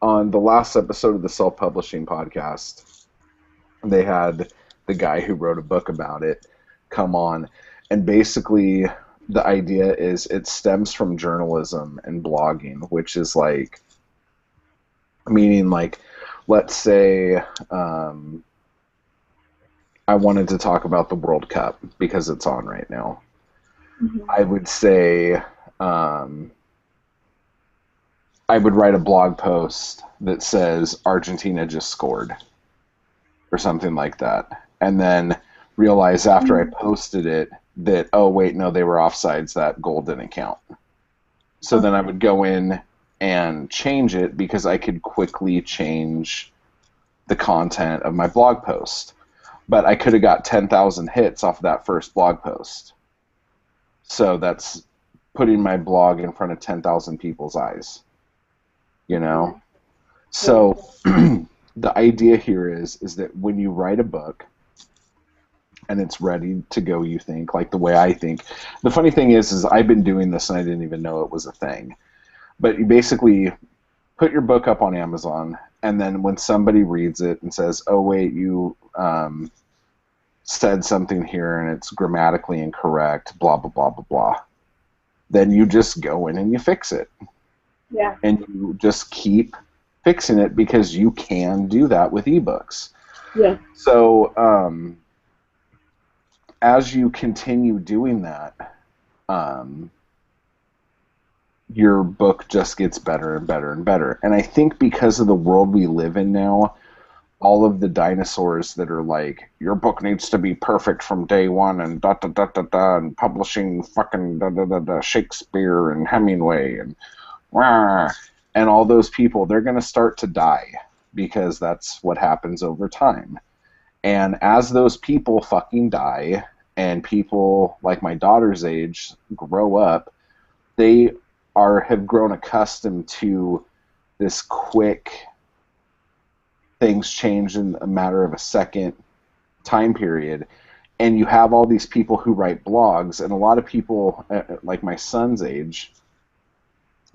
on the last episode of the Self-Publishing Podcast, they had the guy who wrote a book about it come on, and basically the idea is it stems from journalism and blogging, which is like, meaning like, let's say I wanted to talk about the World Cup because it's on right now. Mm-hmm. I would say I would write a blog post that says Argentina just scored or something like that, and then realize after I posted it that, oh wait, no, they were offsides, that goal didn't count. So then I would go in and change it because I could quickly change the content of my blog post. But I could have got 10,000 hits off that first blog post. So that's putting my blog in front of 10,000 people's eyes, you know? So the idea here is that when you write a book and it's ready to go, you think, like the way I think. The funny thing is I've been doing this and I didn't even know it was a thing. But you basically put your book up on Amazon, and then when somebody reads it and says, oh, wait, you said something here and it's grammatically incorrect, blah, blah, blah, blah, blah, then you just go in and you fix it. Yeah. And you just keep fixing it because you can do that with ebooks. Yeah. So as you continue doing that, your book just gets better and better and better. And I think because of the world we live in now, all of the dinosaurs that are like, your book needs to be perfect from day one and da-da-da-da-da, and publishing fucking da-da-da-da, Shakespeare and Hemingway and rah, and all those people, they're going to start to die because that's what happens over time. And as those people fucking die and people like my daughter's age grow up, they have grown accustomed to this quick things change in a matter of a second time period, and you have all these people who write blogs, and a lot of people like my son's age,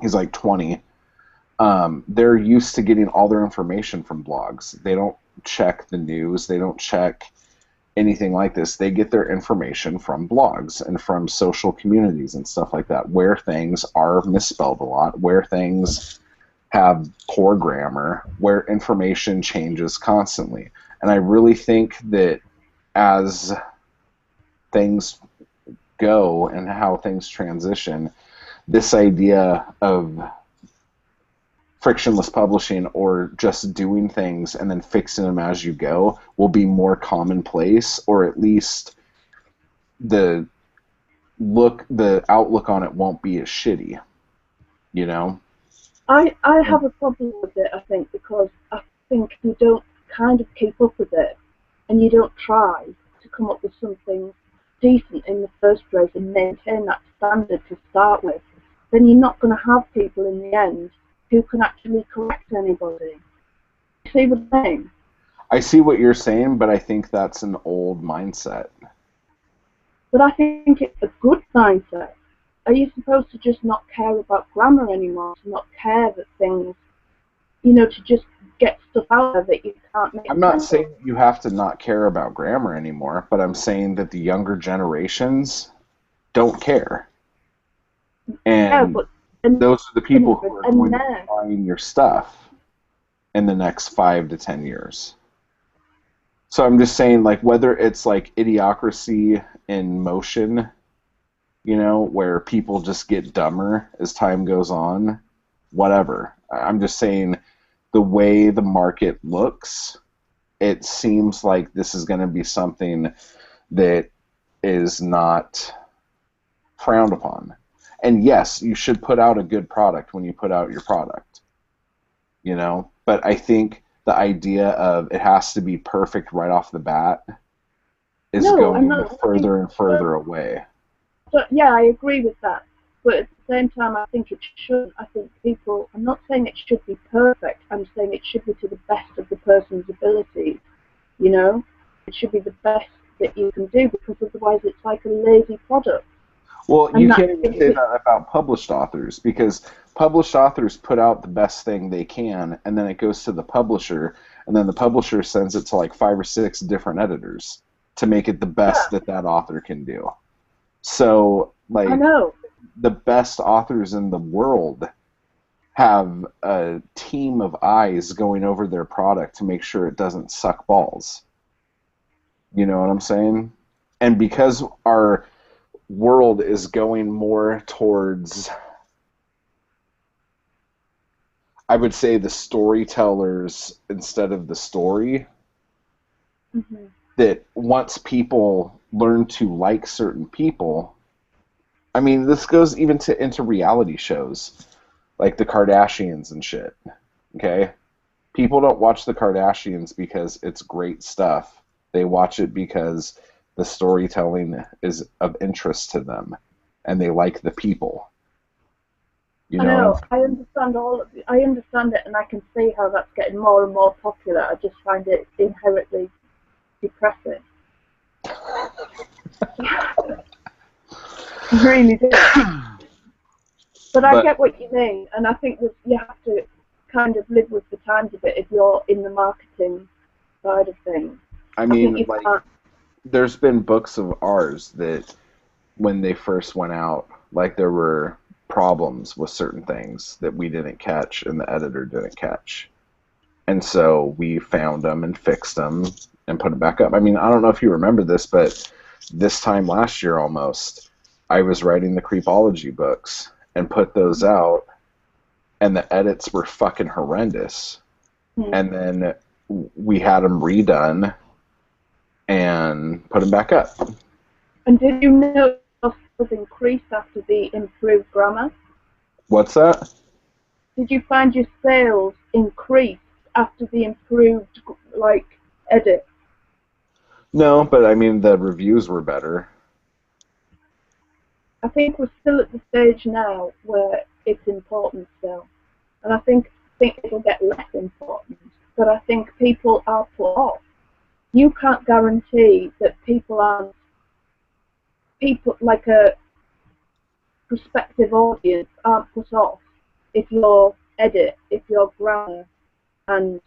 he's like 20, they're used to getting all their information from blogs. They don't check the news, they don't check anything like this. They get their information from blogs and from social communities and stuff like that, where things are misspelled a lot, where things have poor grammar, where information changes constantly. And I really think that as things go and how things transition, this idea of frictionless publishing, or just doing things and then fixing them as you go, will be more commonplace, or at least the outlook on it won't be as shitty, you know? I have a problem with it, I think, because I think you don't kind of keep up with it, and you don't try to come up with something decent in the first place and maintain that standard to start with. Then you're not going to have people in the end who can actually correct anybody. You see what I'm saying? I see what you're saying, but I think that's an old mindset. But I think it's a good mindset. Are you supposed to just not care about grammar anymore, to not care that things, to just get stuff out there that you can't make I'm not sense saying of? you have to not care about grammar anymore, but I'm saying that the younger generations don't care. And Yeah, but those are the people who are going to be buying your stuff in the next 5 to 10 years. So I'm just saying, like, whether it's like Idiocracy in motion, where people just get dumber as time goes on, whatever. I'm just saying, the way the market looks, it seems like this is going to be something that is not frowned upon. And yes, you should put out a good product when you put out your product, but I think the idea of it has to be perfect right off the bat is going further and further away. So, yeah, I agree with that. But at the same time, I think it shouldn't. I think I'm not saying it should be perfect. I'm saying it should be to the best of the person's ability. It should be the best that you can do, because otherwise it's like a lazy product. Well, you can't even say that about published authors, because published authors put out the best thing they can, and then it goes to the publisher, and then the publisher sends it to like 5 or 6 different editors to make it the best that author can do. So, like, I know. The best authors in the world have a team of eyes going over their product to make sure it doesn't suck balls. You know what I'm saying? And because our world is going more towards, I would say, the storytellers instead of the story, that once people learn to like certain people, I mean, this goes even into reality shows, like the Kardashians and shit, okay? People don't watch the Kardashians because it's great stuff. They watch it because the storytelling is of interest to them, and they like the people. I know. I understand I understand it, and I can see how that's getting more and more popular. I just find it inherently depressing. I really do. But I get what you mean, and I think that you have to kind of live with the times a bit if you're in the marketing side of things. I mean, there's been books of ours that, when they first went out, like, there were problems with certain things that we didn't catch and the editor didn't catch. And so we found them and fixed them and put them back up. I mean, I don't know if you remember this, but this time last year almost, I was writing the Creepology books and put those out, and the edits were fucking horrendous. And then we had them redone and put them back up. And did you know was increased after the improved grammar? What's that? Did you find your sales increased after the improved, edit? No, but I mean, the reviews were better. I think we're still at the stage now where it's important still. And I think it'll get less important. But I think people are put off. You can't guarantee that people like a prospective audience aren't put off if your edit, if your grammar and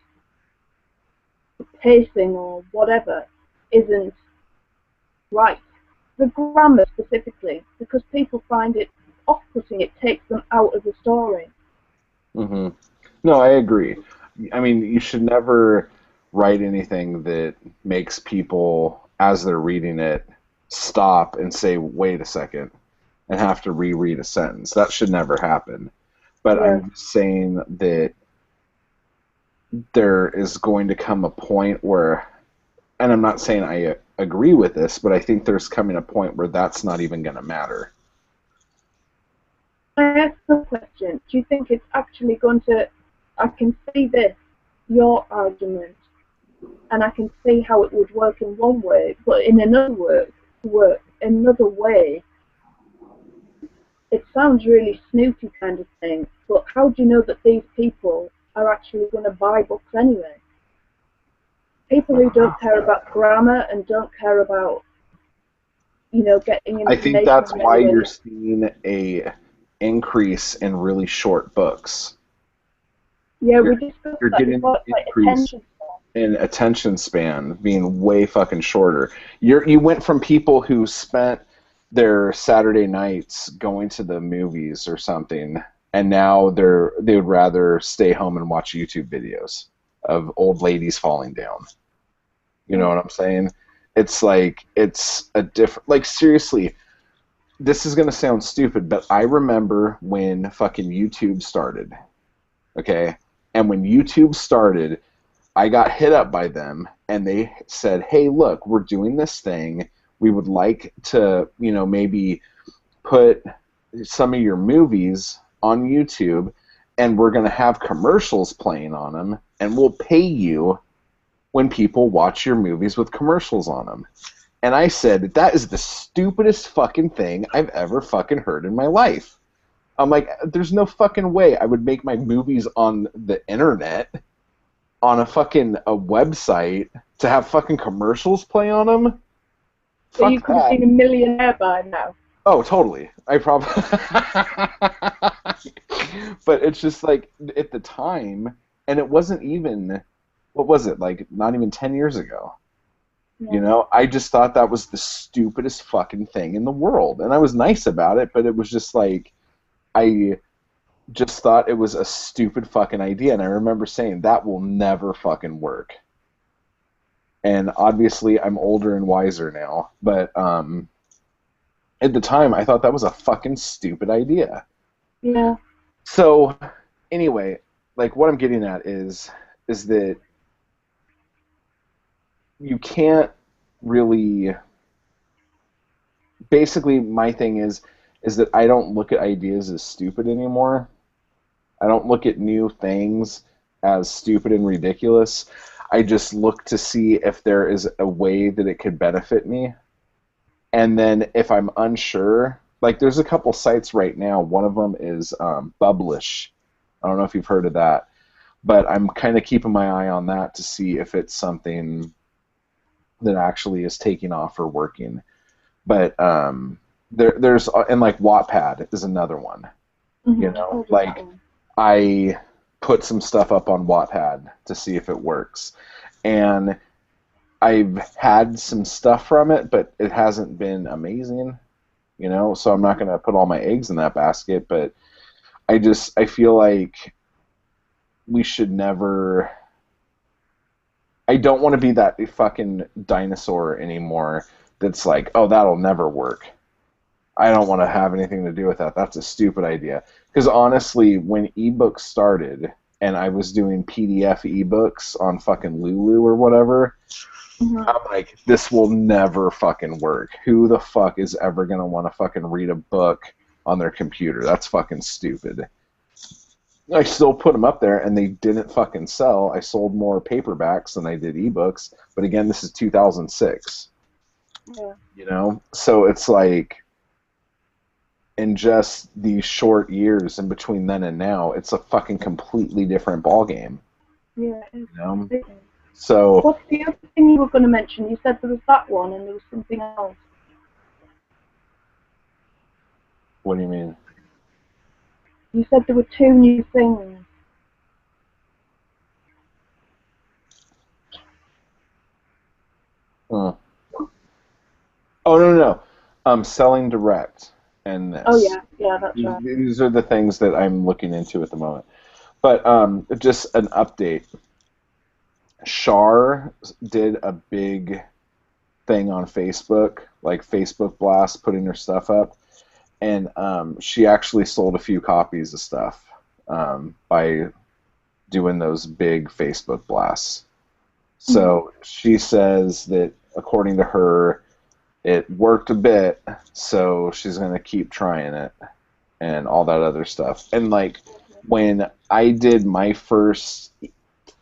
pacing or whatever isn't right. The grammar specifically, because people find it off-putting, it takes them out of the story. Hmm. No, I agree. I mean, you should never write anything that makes people, as they're reading it, stop and say, wait a second, and have to reread a sentence. That should never happen. But Yeah. I'm just saying that there is going to come a point where, and I'm not saying I agree with this, but I think there's coming a point where that's not even going to matter. I ask the question, do you think it's actually going to, I can see this, your argument, and I can see how it would work in one way, but in another way, it sounds really snooty kind of thing, but how do you know that these people are actually going to buy books anyway? People who don't care about grammar and don't care about, getting I think information that's why you're readily. seeing a increase in really short books. Yeah, we You're discussed you're that getting an before, it's like increase attention span. in attention span being way fucking shorter. You went from people who spent their Saturday nights going to the movies or something, and now they would rather stay home and watch YouTube videos of old ladies falling down. You know Yeah. what I'm saying? It's like it's a different. Like seriously, this is gonna sound stupid, but I remember when fucking YouTube started. Okay, and when YouTube started, I got hit up by them and they said, "Hey, look, we're doing this thing. We would like to, maybe put some of your movies on YouTube and we're going to have commercials playing on them and we'll pay you when people watch your movies with commercials on them." And I said, "That is the stupidest fucking thing I've ever fucking heard in my life." I'm like, there's no fucking way I would make my movies on the internet on a website to have fucking commercials play on them. So you Fuck could have that. been a millionaire by now. Oh, totally. I probably. But it's just like at the time, and it wasn't even. What was it like? Not even 10 years ago. Yeah. I just thought that was the stupidest fucking thing in the world, and I was nice about it, but it was just like I just thought it was a stupid fucking idea, and I remember saying that will never fucking work. And obviously I'm older and wiser now, but at the time I thought that was a fucking stupid idea. Yeah. So anyway, like what I'm getting at is that you can't really, basically my thing is that I don't look at ideas as stupid anymore. I don't look at new things as stupid and ridiculous. I just look to see if there is a way that it could benefit me. And then if I'm unsure, like there's a couple sites right now. One of them is Publish. I don't know if you've heard of that, but I'm kind of keeping my eye on that to see if it's something that actually is taking off or working. But there's and like Wattpad is another one. Mm-hmm. I'll do that Like one. I put some stuff up on Wattpad to see if it works, and I've had some stuff from it, but it hasn't been amazing, So I'm not gonna put all my eggs in that basket, but I feel like we should never. I don't want to be that fucking dinosaur anymore. That's like, oh, that'll never work. I don't want to have anything to do with that. That's a stupid idea. Because honestly, when ebooks started and I was doing PDF ebooks on fucking Lulu or whatever, Mm-hmm. I'm like, this will never fucking work. Who the fuck is ever going to want to fucking read a book on their computer? That's fucking stupid. I still put them up there and they didn't fucking sell. I sold more paperbacks than I did ebooks. But again, this is 2006. Yeah. So it's like, in just these short years in between then and now, it's a fucking completely different ball game. Yeah, it is. You know? It is. So What's the other thing you were going to mention? You said there was that one and there was something else. what do you mean? You said there were 2 new things. Oh no. Selling direct and this. Oh yeah, that's right. These are the things that I'm looking into at the moment. But just an update. Shar did a big thing on Facebook, like Facebook Blast, putting her stuff up, and she actually sold a few copies of stuff by doing those big Facebook blasts. So she says that according to her, it worked a bit, so she's going to keep trying it and all that other stuff. And like when I did my first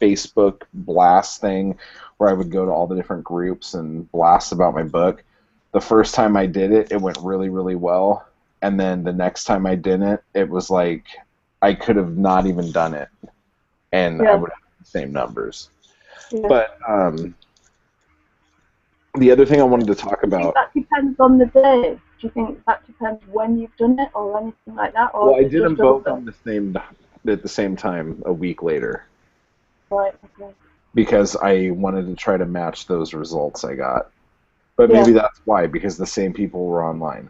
Facebook blast thing where I would go to all the different groups and blast about my book, the first time I did it, it went really, really well. And then the next time I didn't, it was like I could have not even done it. And I would have the same numbers. Yeah. But the other thing I wanted to talk about. That depends on the day. Do you think that depends when you've done it or anything like that? Or Well, I did them both on at the same time a week later. Right. Okay. Because I wanted to try to match those results I got. But maybe that's why, because the same people were online.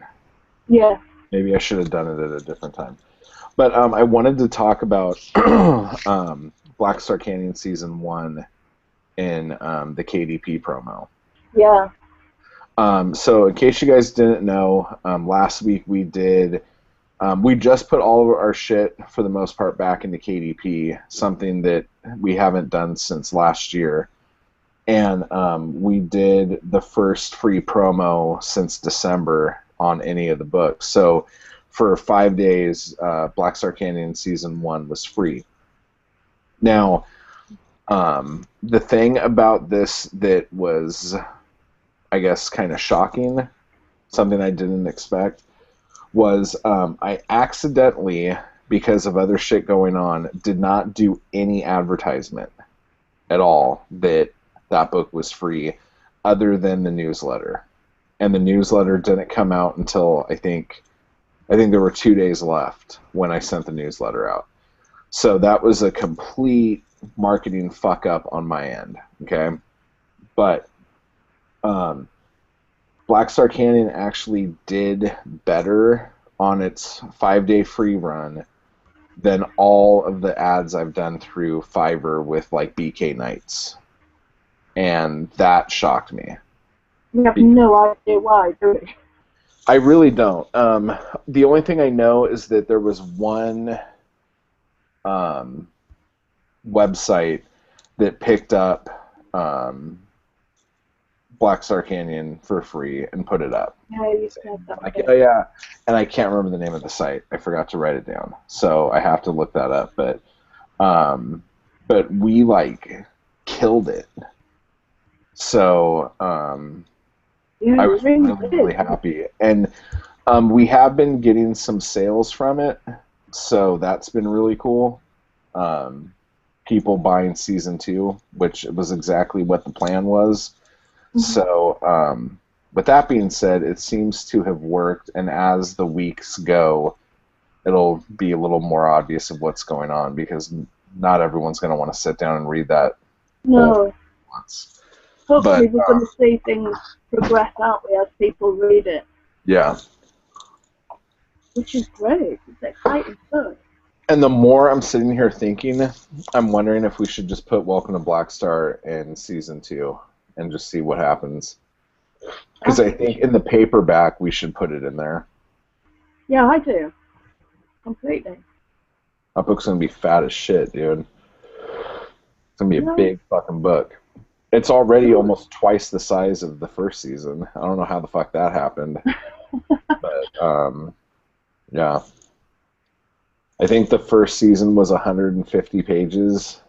Yeah. Maybe I should have done it at a different time. But I wanted to talk about Black Star Canyon Season 1 in the KDP promo. Yeah. So in case you guys didn't know, last week we did... we just put all of our shit, for the most part, back into KDP, something that we haven't done since last year. And we did the first free promo since December on any of the books. So for 5 days, Black Star Canyon Season 1 was free. Now, the thing about this that was, I guess, kind of shocking, something I didn't expect, was I accidentally, because of other shit going on, did not do any advertisement at all that book was free other than the newsletter. And the newsletter didn't come out until I think there were 2 days left when I sent the newsletter out. So that was a complete marketing fuck up on my end, okay? But Black Star Canyon actually did better on its 5-day free run than all of the ads I've done through Fiverr with like BK Nights. And that shocked me. You have no idea why, do you? I really don't. The only thing I know is that there was one website that picked up Black Star Canyon for free and put it up. Yeah, you said that. Like, oh yeah, and I can't remember the name of the site. I forgot to write it down, so I have to look that up. But we like killed it. So Yeah, I was really happy, and we have been getting some sales from it, so that's been really cool. People buying Season 2, which was exactly what the plan was. So, with that being said, it seems to have worked, and as the weeks go, it'll be a little more obvious of what's going on, because not everyone's going to want to sit down and read that. No. Hopefully we're going to see things progress, aren't we, as people read it. Yeah. Which is great. It's exciting stuff. And the more I'm sitting here thinking, I'm wondering if we should just put Welcome to Black Star in Season 2 and just see what happens. Because I think in the paperback we should put it in there. Yeah, I do. Completely. That book's going to be fat as shit, dude. It's going to be a big fucking book. It's already almost twice the size of the first season. I don't know how the fuck that happened. But, yeah. I think the first season was 150 pages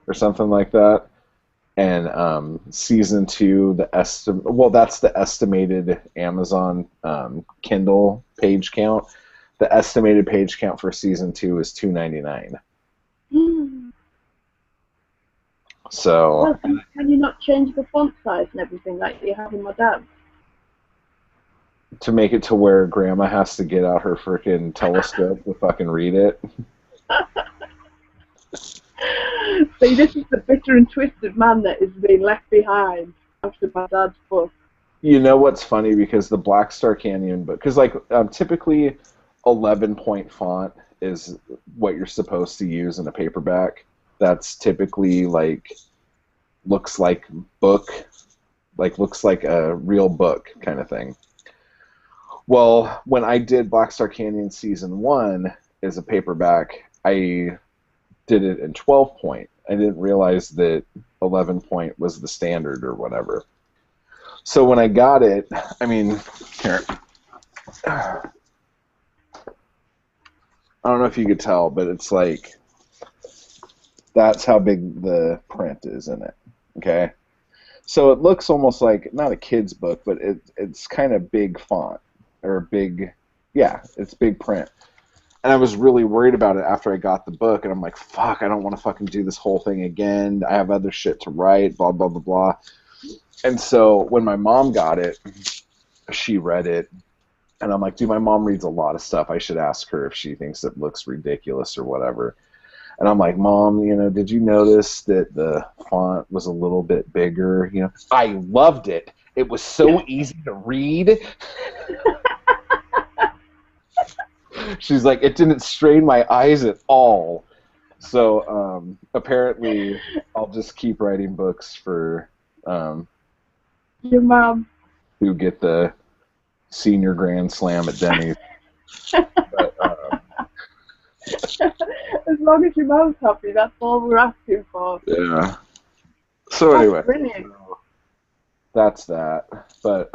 or something like that. And Season 2, that's the estimated Amazon Kindle page count. the estimated page count for season 2 is 299. So. Well, can you not change the font size and everything like you have in my dad's? To make it to where Grandma has to get out her freaking telescope to fucking read it. See, this is the bitter and twisted man that is being left behind after my dad's book. You know what's funny? Because the Black Star Canyon book, because like typically 11-point font is what you're supposed to use in a paperback. That's typically like looks like a real book kind of thing. Well, when I did Black Star Canyon season 1 as a paperback, I did it in 12-point. I didn't realize that 11-point was the standard or whatever. So when I got it, I mean, here. I don't know if you could tell, but it's like, that's how big the print is in it, okay? So it looks almost like, not a kid's book, but it's kind of big font, or big, yeah, it's big print. And I was really worried about it after I got the book, and I'm like, fuck, I don't want to fucking do this whole thing again. I have other shit to write, blah, blah, blah, blah. And so when my mom got it, she read it, and I'm like, dude, my mom reads a lot of stuff. I should ask her if she thinks it looks ridiculous or whatever. And I'm like, Mom, you know, did you notice that the font was a little bit bigger? You know, I loved it. It was so easy to read. She's like, it didn't strain my eyes at all. So apparently, I'll just keep writing books for your mom, who get the senior grand slam at Denny's. But, as long as your mom's happy, that's all we're asking for. Yeah. So anyway, brilliant. That's that. But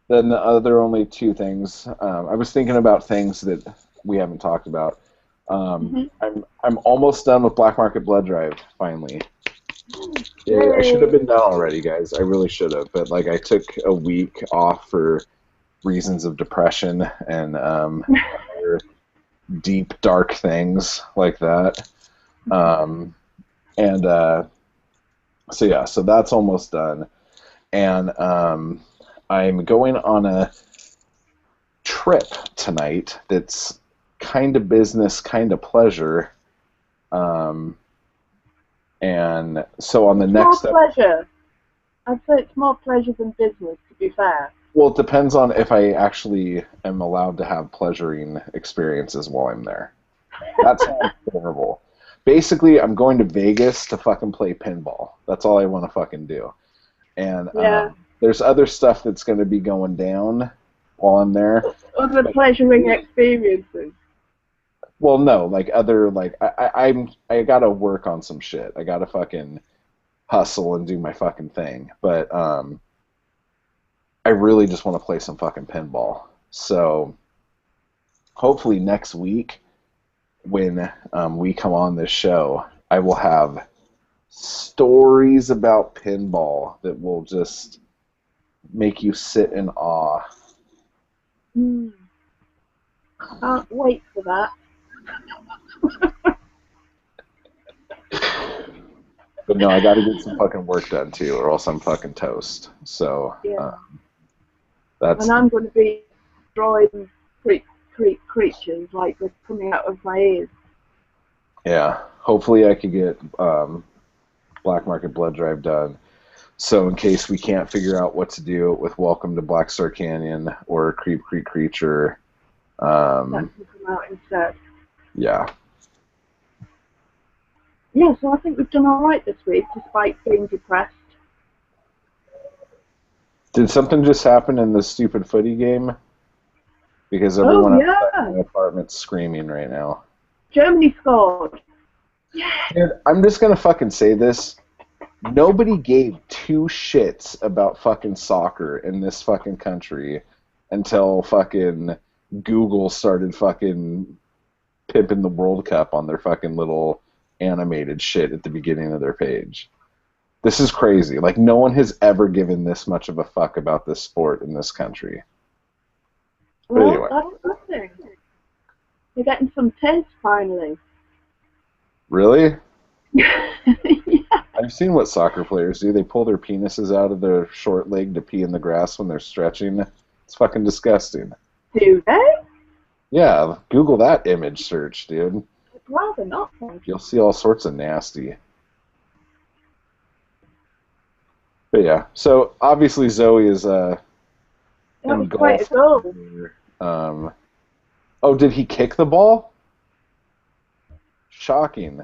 then the other only two things, I was thinking about things that we haven't talked about. I'm almost done with Black Market Blood Drive finally. Yeah, I should have been done already, guys. I really should have, but like I took a week off for reasons of depression and other deep dark things like that. So yeah, so that's almost done, and I'm going on a trip tonight that's kind of business, kind of pleasure. And so on the next pleasure. I'd say it's more pleasure than business, to be fair. Well, it depends on if I actually am allowed to have pleasuring experiences while I'm there. That sounds horrible. Basically, I'm going to Vegas to fucking play pinball. That's all I want to fucking do. And there's other stuff that's going to be going down while I'm there. Other pleasuring experiences. Well, no, like other, like I gotta work on some shit. I gotta fucking hustle and do my fucking thing. But I really just want to play some fucking pinball. So hopefully next week, when we come on this show, I will have stories about pinball that will just make you sit in awe. Can't wait for that. But no, I gotta get some fucking work done too, or else I'm fucking toast. So that's. And I'm going to be drawing creatures like they're coming out of my ears. Yeah, hopefully I could get Black Market Blood Drive done. So in case we can't figure out what to do with Welcome to Black Star Canyon or Creep Creek Creature, that can come out instead. Yeah. Yeah, so I think we've done all right this week, despite being depressed. Did something just happen in the stupid footy game? Because everyone outside in the apartment's screaming right now. Germany scored. Yeah. And I'm just gonna fucking say this. Nobody gave two shits about fucking soccer in this fucking country until fucking Google started fucking pimping the World Cup on their fucking little animated shit at the beginning of their page. This is crazy. Like, no one has ever given this much of a fuck about this sport in this country. Well, anyway. that's nothing. They're getting some taste finally. Really? Yeah. I've seen what soccer players do. They pull their penises out of their short leg to pee in the grass when they're stretching. It's fucking disgusting. Do they? Yeah, Google that image search, dude. I'd rather not, thank you. You'll see all sorts of nasty. But yeah, so obviously Zoe is That was quite a engulfed. goal. Oh, did he kick the ball? Shocking.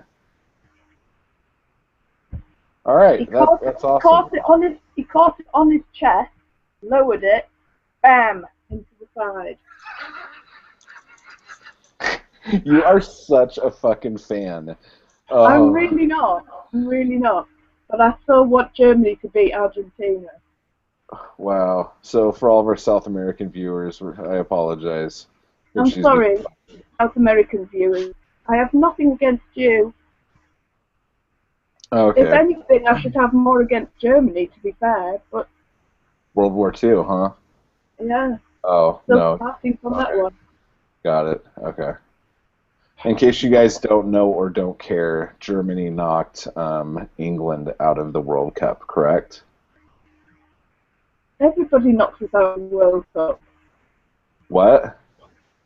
All right, that's awesome. He caught it on his chest, lowered it, bam, into the side. You are such a fucking fan. I'm really not. But I still want Germany to beat Argentina. Wow. So for all of our South American viewers, I apologize. I'm sorry, South American viewers. I have nothing against you. Okay. If anything, I should have more against Germany, to be fair. But World War II, huh? yeah. Oh, Still no. starting from that one. Got it. Okay. In case you guys don't know or don't care, Germany knocked England out of the World Cup, correct? Everybody knocks us out of the World Cup. What?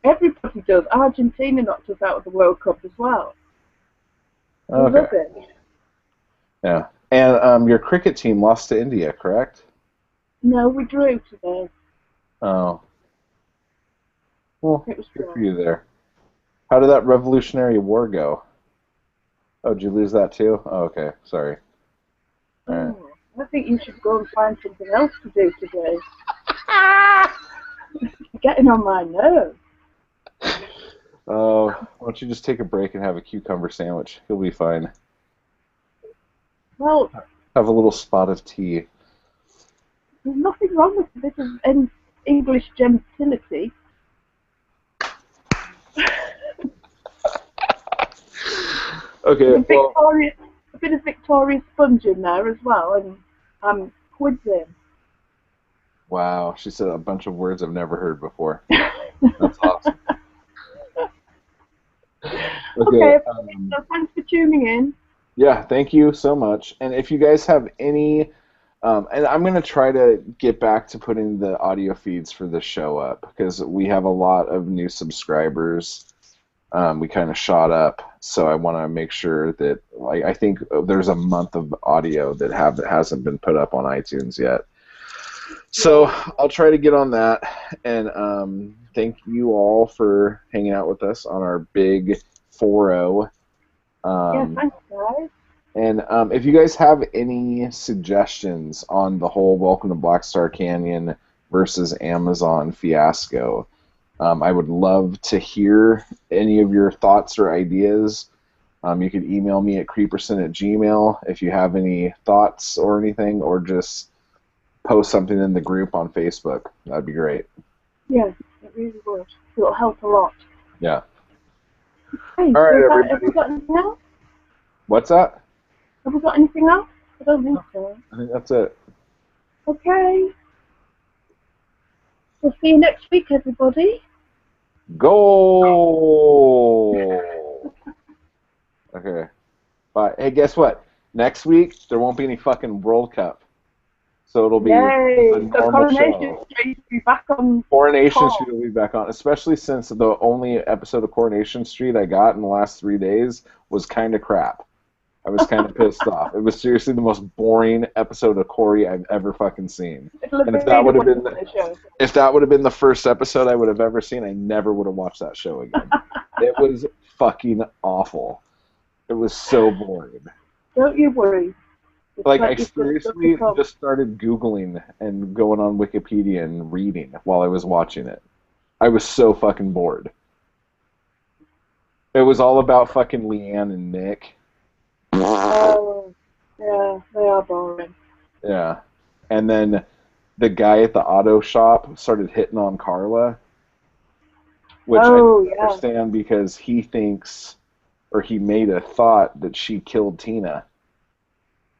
Everybody does. Argentina knocked us out of the World Cup as well. Okay. Love it. Yeah. And your cricket team lost to India, correct? No, we drew today. Oh. Well, It was good drawn. for you there. How did that Revolutionary War go? Oh, did you lose that too? Oh, okay. Sorry. All right. Oh, I think you should go and find something else to do today. You're getting on my nerves. Oh, why don't you just take a break and have a cucumber sandwich? You'll be fine. Well, Have a little spot of tea. there's nothing wrong with a bit of English gentility. Okay, well, A bit of Victoria Sponge in there as well, and I'm quizzing. wow, she said a bunch of words I've never heard before. That's awesome. Okay, so thanks for tuning in. Yeah, thank you so much. And if you guys have any, and I'm going to try to get back to putting the audio feeds for the show up because we have a lot of new subscribers. We kind of shot up, so I want to make sure that, like, I think there's a month of audio that hasn't been put up on iTunes yet. So I'll try to get on that, and thank you all for hanging out with us on our big 4-0. Yeah, thanks, guys. And if you guys have any suggestions on the whole Welcome to Black Star Canyon versus Amazon fiasco, I would love to hear any of your thoughts or ideas. You could email me at creeperson@gmail if you have any thoughts or anything, or just post something in the group on Facebook. That'd be great. Yeah, it really would. It'll help a lot. Yeah. Hey, All right, have everybody. we got anything else? What's that? Have we got anything else? I don't think so. I think that's it. Okay. We'll see you next week, everybody. Go! Okay. Bye. Hey, guess what? Next week, there won't be any fucking World Cup. So it'll be Yay! a So normal Coronation show. Street will be back on. Coronation call. Street will be back on, especially since the only episode of Coronation Street I got in the last 3 days was kind of crap. I was kind of pissed off. It was seriously the most boring episode of Corey I've ever fucking seen. And if that would have been the first episode I would have ever seen, I never would have watched that show again. It was fucking awful. It was so boring. Don't you worry. It's Like, I plenty of seriously stuff to come. just started Googling and going on Wikipedia and reading while I was watching it. I was so fucking bored. It was all about fucking Leanne and Nick. Oh, yeah, they are boring. Yeah. And then the guy at the auto shop started hitting on Carla, which I don't understand because he thinks, or he made a thought that she killed Tina.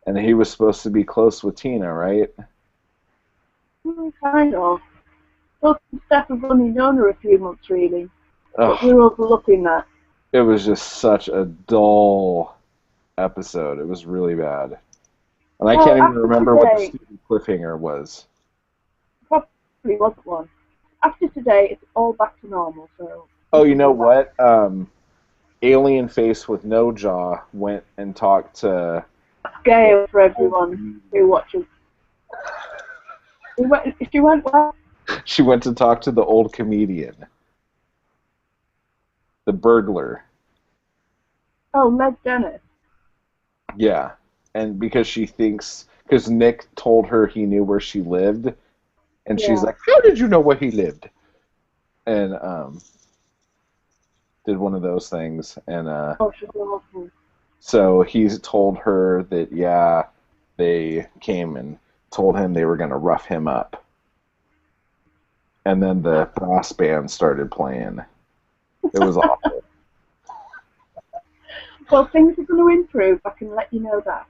And he was supposed to be close with Tina, right? Kind of. Well, Steph have only known her a few months, really. But Ugh, we're overlooking that. it was just such a dull episode. It was really bad. And I Well, can't even after remember what the today, stupid cliffhanger was. probably wasn't one. After today, it's all back to normal, so Oh, we you can know go back. what? Alien Face with No Jaw went and talked to the Scale for old everyone who comedian. watches. She went well. She went to talk to the old comedian, the burglar. Oh, Meg Dennis. Yeah. And because she thinks, because Nick told her he knew where she lived, and she's Yeah. like, "How did you know where he lived?" And did one of those things, and Oh, she's awful. so he's told her that yeah, they came and told him they were going to rough him up, and then the brass band started playing. It was awful. Well, things are going to improve. I can let you know that.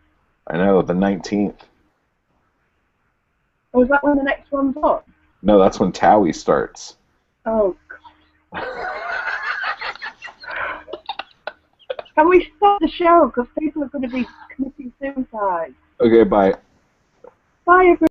I know the 19th. Oh, is that when the next one's on? No, that's when Towie starts. Oh, can we stop the show? Because people are going to be committing suicide. Okay, bye. Bye, everyone.